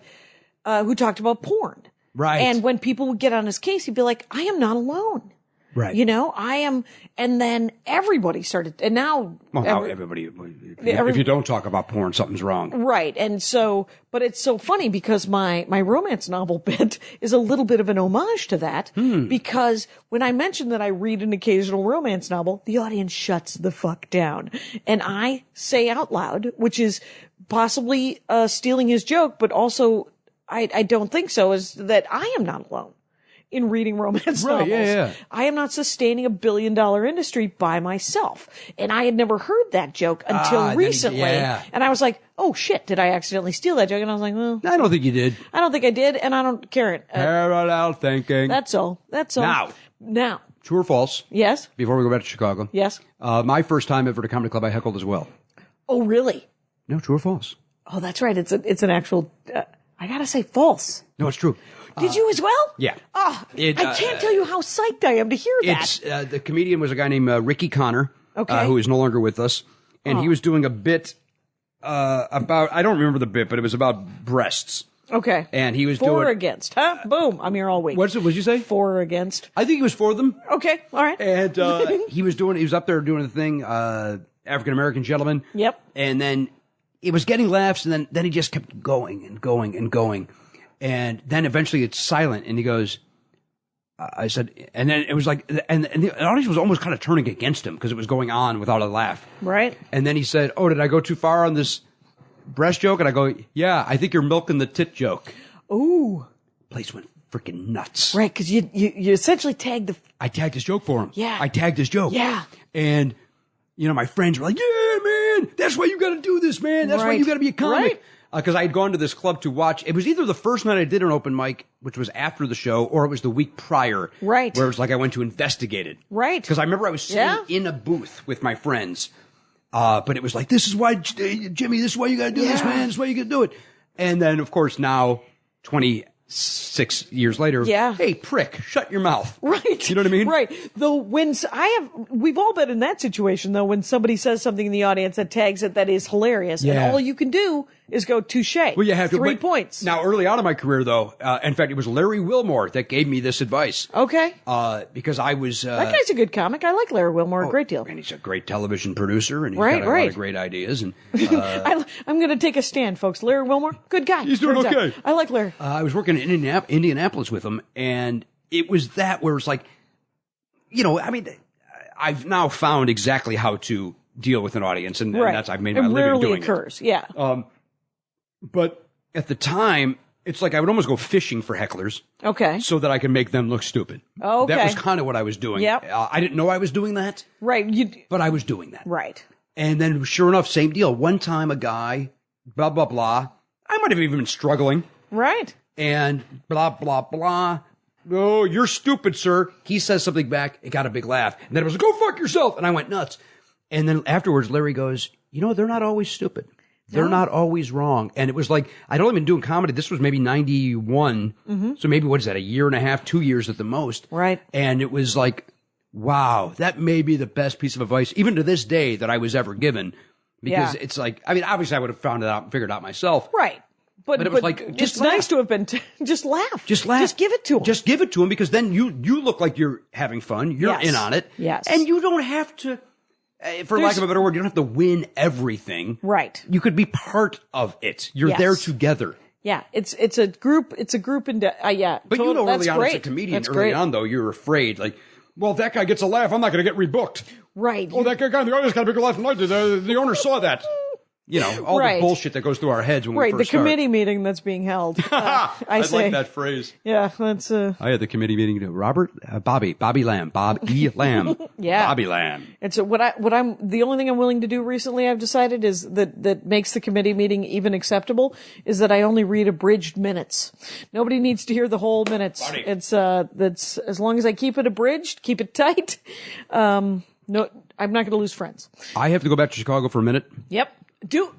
Speaker 3: who talked about porn.
Speaker 4: Right.
Speaker 3: And when people would get on his case, he'd be like, I am not alone.
Speaker 4: Right.
Speaker 3: I am, and then everybody started, and now.
Speaker 4: Well, now everybody, if you don't talk about porn, something's wrong.
Speaker 3: Right. And so, but it's so funny because my romance novel bit is a little bit of an homage to that, because when I mentioned that I read an occasional romance novel, the audience shuts the fuck down. And I say out loud, which is possibly, stealing his joke, but also I don't think so, is that I am not alone in reading romance novels.
Speaker 4: Yeah.
Speaker 3: I am not sustaining $1 billion industry by myself. And I had never heard that joke until recently. And I was like, oh shit, did I accidentally steal that joke? And I was like, well,
Speaker 4: I don't think you did.
Speaker 3: I don't think I did, and I don't care it.
Speaker 4: Parallel thinking.
Speaker 3: That's all. Now.
Speaker 4: True or false?
Speaker 3: Yes.
Speaker 4: Before we go back to Chicago.
Speaker 3: Yes.
Speaker 4: My first time ever at a comedy club, I heckled as well.
Speaker 3: Oh, really?
Speaker 4: No, true or false?
Speaker 3: Oh, that's right. It's an actual, I gotta say false.
Speaker 4: No, it's true.
Speaker 3: Did you as well?
Speaker 4: Yeah.
Speaker 3: Oh, I can't tell you how psyched I am to hear that.
Speaker 4: The comedian was a guy named Ricky Connor, who is no longer with us. And he was doing a bit about, I don't remember the bit, but it was about breasts.
Speaker 3: Okay.
Speaker 4: And he was
Speaker 3: for
Speaker 4: doing.
Speaker 3: or against, huh? Boom. I'm here all week.
Speaker 4: What'd you say?
Speaker 3: For or against.
Speaker 4: I think he was for them.
Speaker 3: Okay. All right.
Speaker 4: And he was up there doing the thing, African-American gentleman.
Speaker 3: Yep.
Speaker 4: And then it was getting laughs, and then he just kept going and going and going. And then eventually it's silent, and he goes, I said, and then it was like, and the audience was almost kind of turning against him because it was going on without a laugh.
Speaker 3: Right.
Speaker 4: And then he said, oh, did I go too far on this breast joke? And I go, yeah, I think you're milking the tit joke.
Speaker 3: Ooh.
Speaker 4: Place went freaking nuts.
Speaker 3: Right, because you essentially tagged
Speaker 4: I tagged his joke for him.
Speaker 3: Yeah.
Speaker 4: I tagged his joke.
Speaker 3: Yeah.
Speaker 4: And, my friends were like, yeah, man, that's why you got to do this, man. That's why you got to be a comic.
Speaker 3: Right.
Speaker 4: Because I had gone to this club to watch. It was either the first night I did an open mic, which was after the show, or it was the week prior.
Speaker 3: Right.
Speaker 4: Where it was like I went to investigate it.
Speaker 3: Right.
Speaker 4: Because I remember I was sitting in a booth with my friends. But it was like, this is why, Jimmy, this is why you got to do this, man. This is why you got to do it. And then, of course, now, 20 6 years later,
Speaker 3: Yeah.
Speaker 4: hey, prick, shut your mouth.
Speaker 3: Right.
Speaker 4: You know what I mean?
Speaker 3: Right. Though we've all been in that situation though, when somebody says something in the audience that tags it that is hilarious, and
Speaker 4: Yeah.
Speaker 3: all you can do is go touche.
Speaker 4: Well, you have to
Speaker 3: 3
Speaker 4: but
Speaker 3: points.
Speaker 4: Now, early on in my career, though, in fact, it was Larry Wilmore that gave me this advice.
Speaker 3: Okay.
Speaker 4: Because I was
Speaker 3: That guy's a good comic. I like Larry Wilmore a great deal.
Speaker 4: and he's a great television producer, and he's
Speaker 3: Right,
Speaker 4: got a lot
Speaker 3: right.
Speaker 4: of great ideas. And
Speaker 3: I'm going to take a stand, folks. Larry Wilmore, good guy.
Speaker 4: He's doing
Speaker 3: Turns out.
Speaker 4: okay.
Speaker 3: I like Larry.
Speaker 4: I was working in Indianapolis with him, and it was that where it's like, I mean, I've now found exactly how to deal with an audience, and
Speaker 3: Right.
Speaker 4: that's I've made my
Speaker 3: it
Speaker 4: living
Speaker 3: rarely
Speaker 4: doing
Speaker 3: occurs. Yeah.
Speaker 4: But at the time, it's like I would almost go fishing for hecklers
Speaker 3: Okay.
Speaker 4: so that I could make them look stupid.
Speaker 3: Okay.
Speaker 4: That was kind of what I was doing.
Speaker 3: Yep.
Speaker 4: I didn't know I was doing that,
Speaker 3: Right.
Speaker 4: but I was doing that.
Speaker 3: Right.
Speaker 4: And then, sure enough, same deal. One time, a guy, blah, blah, blah. I might have even been struggling.
Speaker 3: Right.
Speaker 4: And blah, blah, blah. Oh, you're stupid, sir. He says something back. It got a big laugh. And then it was like, go fuck yourself. And I went nuts. And then afterwards, Larry goes, they're not always stupid. They're not always wrong. And it was like, I'd only been doing comedy. This was maybe 91. Mm-hmm. So maybe, what is that, a year and a half, 2 years at the most.
Speaker 3: Right.
Speaker 4: And it was like, wow, that may be the best piece of advice, even to this day, that I was ever given. Because
Speaker 3: Yeah.
Speaker 4: it's like, I mean, obviously I would have found it out and figured it out myself.
Speaker 3: Right. But
Speaker 4: it was like,
Speaker 3: it's
Speaker 4: just
Speaker 3: nice
Speaker 4: laugh.
Speaker 3: to have been, just laugh.
Speaker 4: Just laugh.
Speaker 3: Just give it to him.
Speaker 4: Just give it to him, because then you look like you're having fun. You're
Speaker 3: Yes.
Speaker 4: in on it.
Speaker 3: Yes.
Speaker 4: And you don't have to, for lack of a better word, you don't have to win everything.
Speaker 3: Right.
Speaker 4: You could be part of it. You're
Speaker 3: Yes.
Speaker 4: there together.
Speaker 3: Yeah. It's a group in, yeah.
Speaker 4: But
Speaker 3: totally,
Speaker 4: early
Speaker 3: that's
Speaker 4: on
Speaker 3: great.
Speaker 4: as a comedian,
Speaker 3: That's
Speaker 4: early
Speaker 3: great.
Speaker 4: on though, you're afraid, like, well, if that guy gets a laugh, I'm not going to get rebooked.
Speaker 3: Right.
Speaker 4: Oh, that guy in the audience got a big laugh. The owner saw that. All
Speaker 3: Right.
Speaker 4: the bullshit that goes through our heads when
Speaker 3: Right.
Speaker 4: we
Speaker 3: The
Speaker 4: first start.
Speaker 3: committee meeting that's being held. I say,
Speaker 4: like that phrase.
Speaker 3: Yeah. That's,
Speaker 4: I had the committee meeting to Bobby Lamb, Bob E. Lamb.
Speaker 3: Yeah.
Speaker 4: Bobby Lamb.
Speaker 3: it's the only thing I'm willing to do recently, I've decided, is that makes the committee meeting even acceptable, is that I only read abridged minutes. Nobody needs to hear the whole minutes.
Speaker 4: Funny.
Speaker 3: That's as long as I keep it abridged, keep it tight. No, I'm not going to lose friends.
Speaker 4: I have to go back to Chicago for a minute.
Speaker 3: Yep.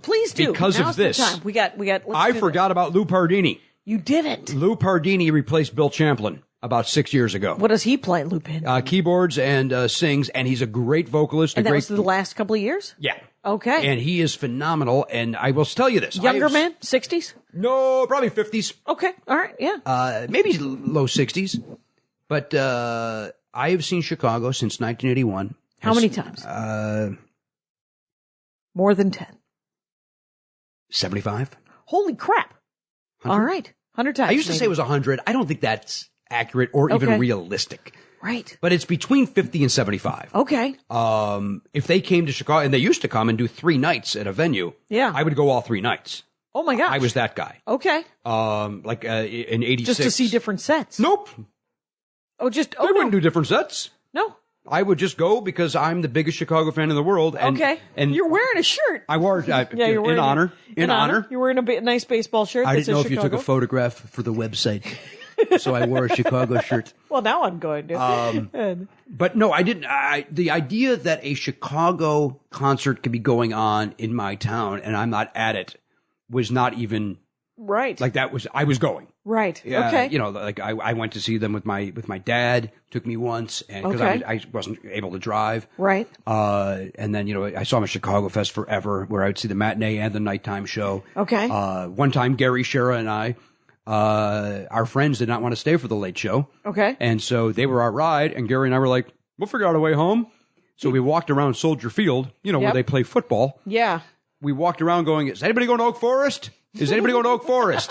Speaker 3: Please do.
Speaker 4: Because of
Speaker 3: Now's the
Speaker 4: this.
Speaker 3: time. We got, let's
Speaker 4: I
Speaker 3: do
Speaker 4: forgot about Lou Pardini.
Speaker 3: this. You didn't.
Speaker 4: Lou Pardini replaced Bill Champlin about 6 years ago.
Speaker 3: What does he play, Lupin?
Speaker 4: Keyboards and sings, and he's a great vocalist.
Speaker 3: And
Speaker 4: a
Speaker 3: that
Speaker 4: great,
Speaker 3: was the last couple of years?
Speaker 4: yeah.
Speaker 3: Okay.
Speaker 4: And he is phenomenal. And I will tell you this:
Speaker 3: Younger man? 60s?
Speaker 4: No, probably 50s,
Speaker 3: Okay. All right. Yeah.
Speaker 4: maybe low 60s. But I have seen Chicago since 1981.
Speaker 3: How many times? More than 10.
Speaker 4: 75.
Speaker 3: Holy crap.
Speaker 4: 100?
Speaker 3: All right. 100 times.
Speaker 4: I used to say it was 100. I don't think that's accurate or even
Speaker 3: Okay.
Speaker 4: realistic.
Speaker 3: Right.
Speaker 4: But it's between 50 and 75.
Speaker 3: Okay.
Speaker 4: If they came to Chicago, and they used to come and do 3 nights at a venue,
Speaker 3: Yeah.
Speaker 4: I would go all 3 nights.
Speaker 3: Oh my gosh.
Speaker 4: I was that guy.
Speaker 3: Okay.
Speaker 4: In 86.
Speaker 3: Just to see different sets.
Speaker 4: Nope.
Speaker 3: Oh, just,
Speaker 4: I wouldn't do different sets.
Speaker 3: No.
Speaker 4: I would just go because I'm the biggest Chicago fan in the world. And,
Speaker 3: Okay.
Speaker 4: And
Speaker 3: you're wearing a shirt.
Speaker 4: I wore it
Speaker 3: Yeah, you're wearing
Speaker 4: in honor. In honor.
Speaker 3: You're wearing a nice baseball shirt.
Speaker 4: I
Speaker 3: that
Speaker 4: didn't know
Speaker 3: says
Speaker 4: if you
Speaker 3: Chicago.
Speaker 4: took a photograph for the website. So I wore a Chicago shirt.
Speaker 3: Well, now I'm going to.
Speaker 4: But no, I didn't. The idea that a Chicago concert could be going on in my town and I'm not at it was not even
Speaker 3: Right.
Speaker 4: like that was, I was going.
Speaker 3: Right.
Speaker 4: Yeah,
Speaker 3: Okay.
Speaker 4: like I went to see them with my dad. Took me once, and because
Speaker 3: Okay.
Speaker 4: I wasn't able to drive.
Speaker 3: Right.
Speaker 4: And then I saw him at Chicago Fest Forever, where I would see the matinee and the nighttime show.
Speaker 3: Okay.
Speaker 4: One time, Gary Shera and I, our friends did not want to stay for the late show.
Speaker 3: Okay.
Speaker 4: And so they were our ride, and Gary and I were like, "We'll figure out a way home." So we walked around Soldier Field, where
Speaker 3: Yep.
Speaker 4: they play football.
Speaker 3: Yeah.
Speaker 4: We walked around going, "Is anybody going to Oak Forest? Is anybody going to Oak Forest?"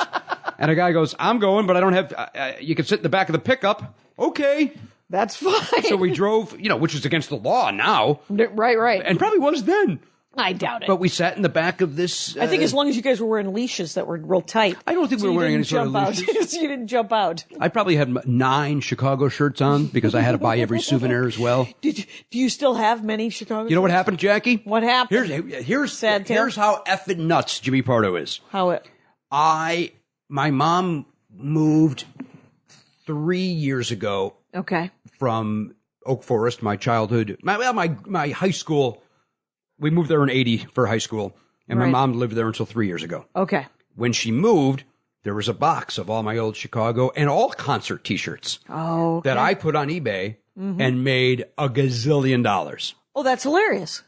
Speaker 4: And a guy goes, "I'm going, but I don't have, you can sit in the back of the pickup." Okay.
Speaker 3: That's fine.
Speaker 4: So we drove, which is against the law now,
Speaker 3: Right.
Speaker 4: and probably was then.
Speaker 3: I doubt it.
Speaker 4: But we sat in the back of this.
Speaker 3: I think as long as you guys were wearing leashes that were real tight.
Speaker 4: I don't think we were
Speaker 3: you
Speaker 4: wearing any
Speaker 3: didn't
Speaker 4: sort of
Speaker 3: jump out.
Speaker 4: leashes.
Speaker 3: So you didn't jump out.
Speaker 4: I probably had 9 Chicago shirts on because I had to buy every souvenir as well.
Speaker 3: Do you still have many Chicago?
Speaker 4: You know what happened, Jackie?
Speaker 3: What happened?
Speaker 4: Here's
Speaker 3: Sad tale?
Speaker 4: here's how effing nuts Jimmy Pardo is.
Speaker 3: How it?
Speaker 4: My mom moved 3 years ago
Speaker 3: Okay.
Speaker 4: from Oak Forest, my childhood, my high school. We moved there in '80 for high school, and my
Speaker 3: Right.
Speaker 4: mom lived there until 3 years ago.
Speaker 3: Okay.
Speaker 4: When she moved, there was a box of all my old Chicago and all concert T-shirts that I put on eBay and made a gazillion dollars.
Speaker 3: Oh, that's hilarious.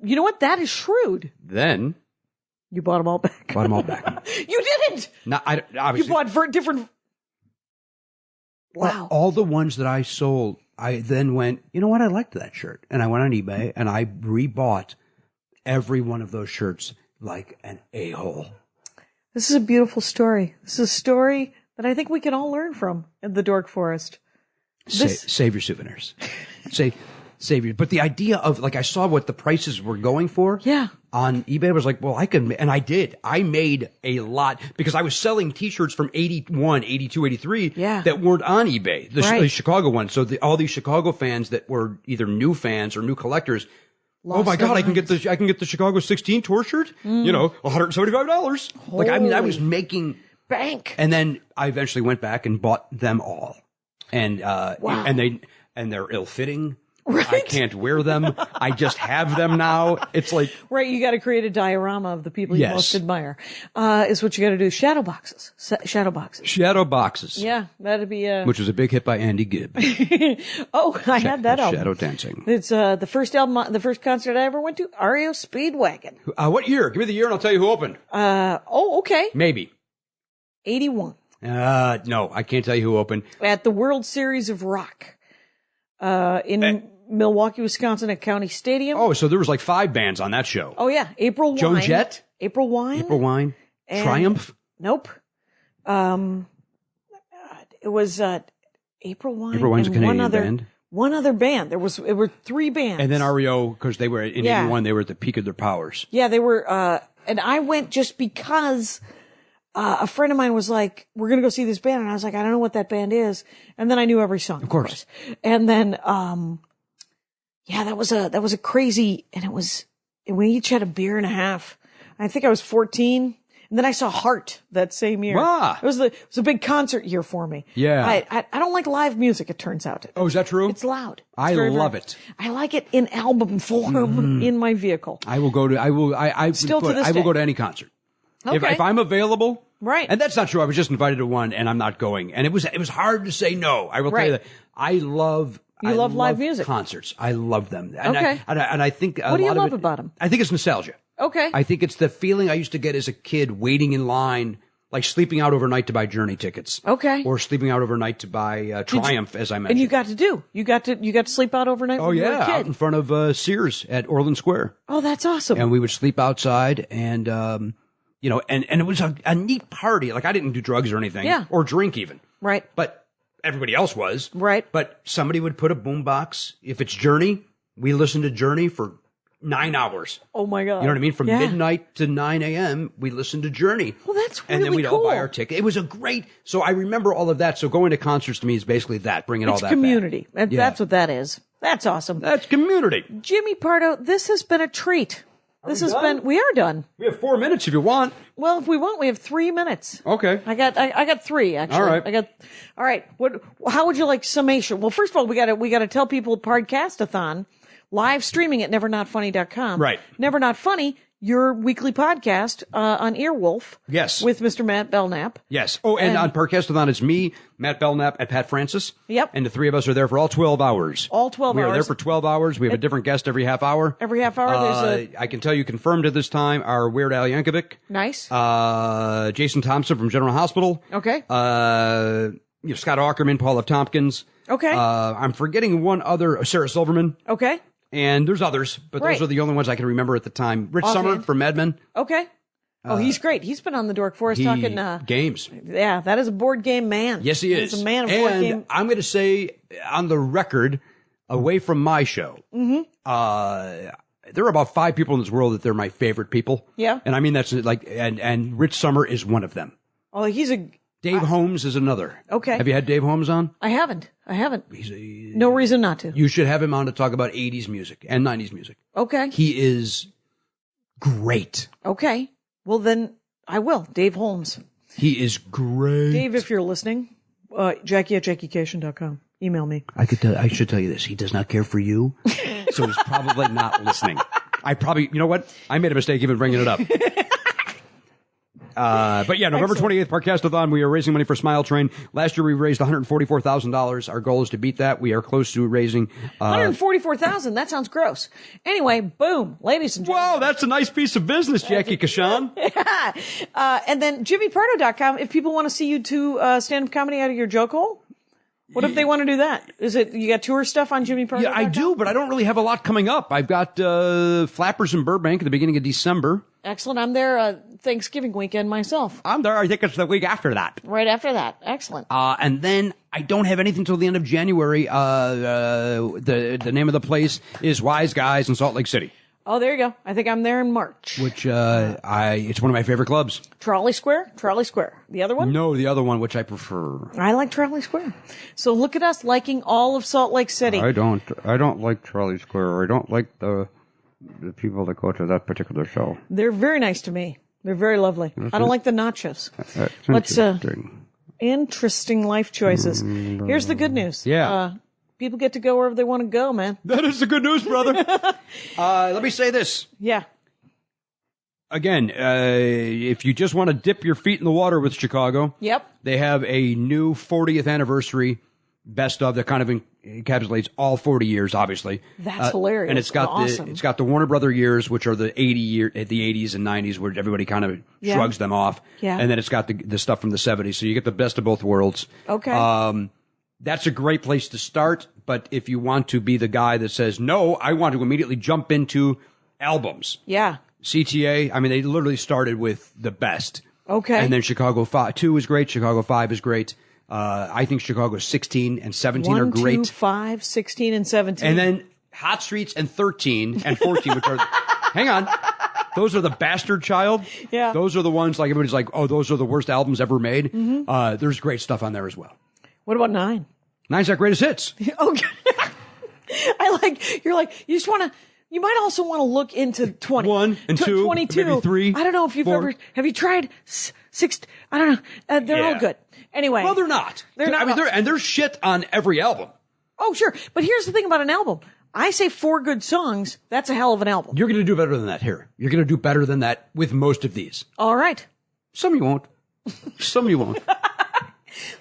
Speaker 3: You know what? That is shrewd.
Speaker 4: Then
Speaker 3: you bought them all back.
Speaker 4: Bought them all back.
Speaker 3: You didn't.
Speaker 4: No, obviously.
Speaker 3: You bought different. Wow.
Speaker 4: All the ones that I sold, I then went, you know what? I liked that shirt. And I went on eBay and I rebought every one of those shirts like an a-hole.
Speaker 3: This is a beautiful story. This is a story that I think we can all learn from in the Dork Forest.
Speaker 4: Save your souvenirs. Save your. But the idea of, like, I saw what the prices were going for.
Speaker 3: Yeah.
Speaker 4: On eBay. I was like, well, I can, and I did. I made a lot because I was selling T-shirts from 81, 82, 83 that weren't on eBay. The Chicago ones. So all these Chicago fans that were either new fans or new collectors. Oh my God! I can get the Chicago 16 tour shirt. You know, $175. Like, I mean, I was making
Speaker 3: bank.
Speaker 4: And then I eventually went back and bought them all, and they're ill-fitting.
Speaker 3: Right.
Speaker 4: I can't wear them. I just have them now. It's like
Speaker 3: you got to create a diorama of the people you most admire. Is what you got to do. Shadow boxes. Shadow boxes. Yeah, that'd be
Speaker 4: which was a big hit by Andy Gibb.
Speaker 3: Oh, I had that album.
Speaker 4: Shadow Dancing.
Speaker 3: It's the first album, the first concert I ever went to. REO Speedwagon.
Speaker 4: What year? Give me the year and I'll tell you who opened.
Speaker 3: Okay.
Speaker 4: Maybe
Speaker 3: 81.
Speaker 4: No, I can't tell you who opened.
Speaker 3: At the World Series of Rock. In Milwaukee, Wisconsin at County Stadium.
Speaker 4: Oh, so there was like 5 bands on that show.
Speaker 3: Oh yeah, April Wine.
Speaker 4: Joan Jett?
Speaker 3: April Wine.
Speaker 4: Triumph?
Speaker 3: Nope. It was April Wine.
Speaker 4: April Wine's a Canadian band.
Speaker 3: One other band. There were 3 bands.
Speaker 4: And then REO, because they were in 81, they were at the peak of their powers.
Speaker 3: Yeah, they were. And I went just because a friend of mine was like, "We're gonna go see this band," and I was like, "I don't know what that band is." And then I knew every song, of course. And then, that was a crazy. And we each had a beer and a half. I think I was 14. And then I saw Heart that same year.
Speaker 4: Wow.
Speaker 3: It was a big concert year for me.
Speaker 4: Yeah.
Speaker 3: I don't like live music, it turns out.
Speaker 4: Oh, is that true?
Speaker 3: It's loud.
Speaker 4: I love it.
Speaker 3: I like it in album form in my vehicle.
Speaker 4: I will go to any concert.
Speaker 3: Okay.
Speaker 4: If I'm available.
Speaker 3: Right.
Speaker 4: And that's not true. I was just invited to one and I'm not going. And it was hard to say no. I will tell you that. I love
Speaker 3: live music.
Speaker 4: Concerts. I love them. And
Speaker 3: okay.
Speaker 4: I think
Speaker 3: what do you love about them?
Speaker 4: I think it's nostalgia.
Speaker 3: Okay.
Speaker 4: I think it's the feeling I used to get as a kid waiting in line, like sleeping out overnight to buy Journey tickets.
Speaker 3: Okay.
Speaker 4: Or sleeping out overnight to buy Triumph, as I mentioned.
Speaker 3: And you got to sleep out overnight when you were a kid?
Speaker 4: Out in front of Sears at Orland Square.
Speaker 3: Oh, that's awesome.
Speaker 4: And we would sleep outside and, and it was a neat party. Like, I didn't do drugs or anything.
Speaker 3: Yeah.
Speaker 4: Or drink even.
Speaker 3: Right.
Speaker 4: But everybody else was.
Speaker 3: Right.
Speaker 4: But somebody would put a boombox. If it's Journey, we listened to Journey for 9 hours.
Speaker 3: Oh my God.
Speaker 4: You know what I mean? From midnight to 9 a.m., we listened to Journey.
Speaker 3: Well, that's really cool.
Speaker 4: And then we'd all buy our ticket. It was a great, so I remember all of that. So going to concerts to me is basically that, bringing all that
Speaker 3: community.
Speaker 4: back.
Speaker 3: That's what that is. That's awesome.
Speaker 4: That's community.
Speaker 3: Jimmy Pardo, this has been a treat. We are done.
Speaker 4: We have 4 minutes if you want.
Speaker 3: Well, if we want, we have 3 minutes.
Speaker 4: Okay.
Speaker 3: I got 3 actually.
Speaker 4: All right.
Speaker 3: All right. How would you like summation? Well, first of all, we got to tell people Podcastathon live streaming at nevernotfunny.com.
Speaker 4: Right.
Speaker 3: Never Not Funny, your weekly podcast on Earwolf.
Speaker 4: Yes.
Speaker 3: With Mr. Matt Belknap.
Speaker 4: Yes. Oh, and on Podcastathon, it's me, Matt Belknap, and Pat Francis.
Speaker 3: Yep.
Speaker 4: And the 3 of us are there for all 12 hours.
Speaker 3: All 12
Speaker 4: hours.
Speaker 3: We
Speaker 4: are there for 12 hours. We have a different guest every half hour.
Speaker 3: Every half hour,
Speaker 4: I can tell you confirmed at this time are Weird Al Yankovic.
Speaker 3: Nice.
Speaker 4: Jason Thompson from General Hospital.
Speaker 3: Okay.
Speaker 4: Scott Aukerman, Paul F. Tompkins.
Speaker 3: Okay.
Speaker 4: I'm forgetting one other, Sarah Silverman.
Speaker 3: Okay.
Speaker 4: And there's others, but those are the only ones I can remember at the time. Rich Sommer from Mad Men.
Speaker 3: Okay. Oh, he's great. He's been on the Dork Forest talking
Speaker 4: games.
Speaker 3: Yeah, that is a board game man.
Speaker 4: Yes, he is.
Speaker 3: He's a man of board game.
Speaker 4: And I'm going to say on the record, away from my show, there are about 5 people in this world that they're my favorite people.
Speaker 3: Yeah.
Speaker 4: And I mean, that's like, and Rich Sommer is one of them.
Speaker 3: Oh, he's a...
Speaker 4: Dave Holmes is another.
Speaker 3: Okay.
Speaker 4: Have you had Dave Holmes on?
Speaker 3: I haven't. No reason not to.
Speaker 4: You should have him on to talk about 80s music and 90s music.
Speaker 3: Okay.
Speaker 4: He is great.
Speaker 3: Okay. Well, then I will. Dave Holmes.
Speaker 4: He is great.
Speaker 3: Dave, if you're listening, Jackie at JackieCation.com. Email me.
Speaker 4: I should tell you this. He does not care for you, so he's probably not listening. You know what? I made a mistake even bringing it up. But yeah, November 28th, Parkastathon. We are raising money for Smile Train. Last year we raised $144,000. Our goal is to beat that. We are close to raising
Speaker 3: $144,000. That sounds gross. Anyway, boom, ladies and gentlemen.
Speaker 4: Wow, that's a nice piece of business, Jackie Kashan.
Speaker 3: And then JimmyPardo.com. If people want to see you do stand-up comedy out of your joke hole, what if they want to do that? Is it you got tour stuff on JimmyPardo.com?
Speaker 4: Yeah, I do, but I don't really have a lot coming up. I've got Flappers in Burbank at the beginning of December.
Speaker 3: Excellent. I'm there Thanksgiving weekend myself.
Speaker 4: I'm there. I think it's the week after that.
Speaker 3: Right after that. Excellent.
Speaker 4: And then I don't have anything till the end of January. The name of the place is Wise Guys in Salt Lake City.
Speaker 3: Oh, there you go. I think I'm there in March.
Speaker 4: Which it's one of my favorite clubs.
Speaker 3: Trolley Square? Trolley Square. The other one?
Speaker 4: No, the other one, which I prefer.
Speaker 3: I like Trolley Square. So look at us liking all of Salt Lake City.
Speaker 5: I don't like Trolley Square. I don't like the people that go to that particular show.
Speaker 3: They're very nice to me. They're very lovely. I don't like the nachos.
Speaker 5: That's
Speaker 3: Interesting life choices. Here's the good news.
Speaker 4: Yeah.
Speaker 3: People get to go wherever they want to go, man.
Speaker 4: That is the good news, brother. Let me say this.
Speaker 3: Yeah.
Speaker 4: Again, if you just want to dip your feet in the water with Chicago,
Speaker 3: Yep.
Speaker 4: they have a new 40th anniversary best of that kind of encapsulates all 40 years, obviously.
Speaker 3: That's hilarious.
Speaker 4: And it's got
Speaker 3: awesome.
Speaker 4: it's got the Warner Brother years, which are the 80s and 90s, where everybody kind of shrugs them off.
Speaker 3: Yeah.
Speaker 4: And then it's got the stuff from the 70s, so you get the best of both worlds.
Speaker 3: Okay.
Speaker 4: That's a great place to start, but if you want to be the guy that says, no, I want to immediately jump into albums.
Speaker 3: Yeah.
Speaker 4: CTA, I mean, they literally started with the best.
Speaker 3: Okay.
Speaker 4: And then Chicago 2 is great. Chicago 5 is great. I think Chicago 16 and 17 are great.
Speaker 3: 1, 2, 5, 16, and 17.
Speaker 4: And then Hot Streets and 13 and 14, which are, hang on. Those are the Bastard Child.
Speaker 3: Yeah.
Speaker 4: Those are the ones like everybody's like, oh, those are the worst albums ever made.
Speaker 3: Mm-hmm.
Speaker 4: There's great stuff on there as well.
Speaker 3: What about 9?
Speaker 4: 9's got greatest hits.
Speaker 3: Okay. You just want to, you might also want to look into 20.
Speaker 4: 1 and 2,
Speaker 3: 22.
Speaker 4: maybe 3.
Speaker 3: I don't know if you've
Speaker 4: 4.
Speaker 3: have you tried 6? I don't know. They're all good. Anyway.
Speaker 4: Well, they're not.
Speaker 3: They're not.
Speaker 4: I mean, there's shit on every album.
Speaker 3: Oh, sure. But here's the thing about an album. I say 4 good songs. That's a hell of an album.
Speaker 4: You're going to do better than that here. You're going to do better than that with most of these.
Speaker 3: All right.
Speaker 4: Some you won't. Some you won't.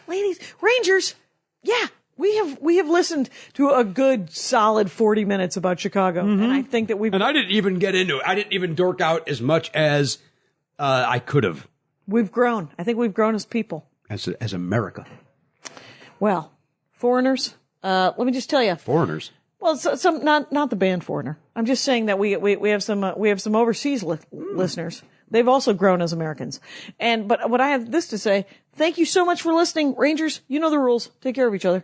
Speaker 3: Ladies, Rangers. Yeah. We have listened to a good solid 40 minutes about Chicago. And I think that
Speaker 4: And I didn't even get into it. I didn't even dork out as much as I could have.
Speaker 3: We've grown. I think we've grown as people.
Speaker 4: As America.
Speaker 3: Well, foreigners, let me just tell you.
Speaker 4: Foreigners.
Speaker 3: Well, some not the band Foreigner. I'm just saying that we have some overseas listeners. They've also grown as Americans. But what I have this to say, thank you so much for listening. Rangers, you know the rules. Take care of each other.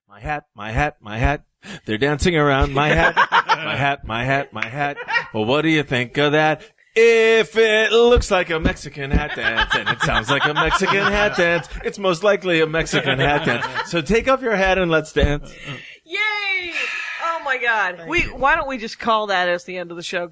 Speaker 6: My hat, my hat, my hat. They're dancing around my hat. My hat, my hat, my hat. Well, what do you think of that? If it looks like a Mexican hat dance and it sounds like a Mexican hat dance, it's most likely a Mexican hat dance. So take off your hat and let's dance.
Speaker 3: Yay! Oh my God. Why don't we just call that as the end of the show?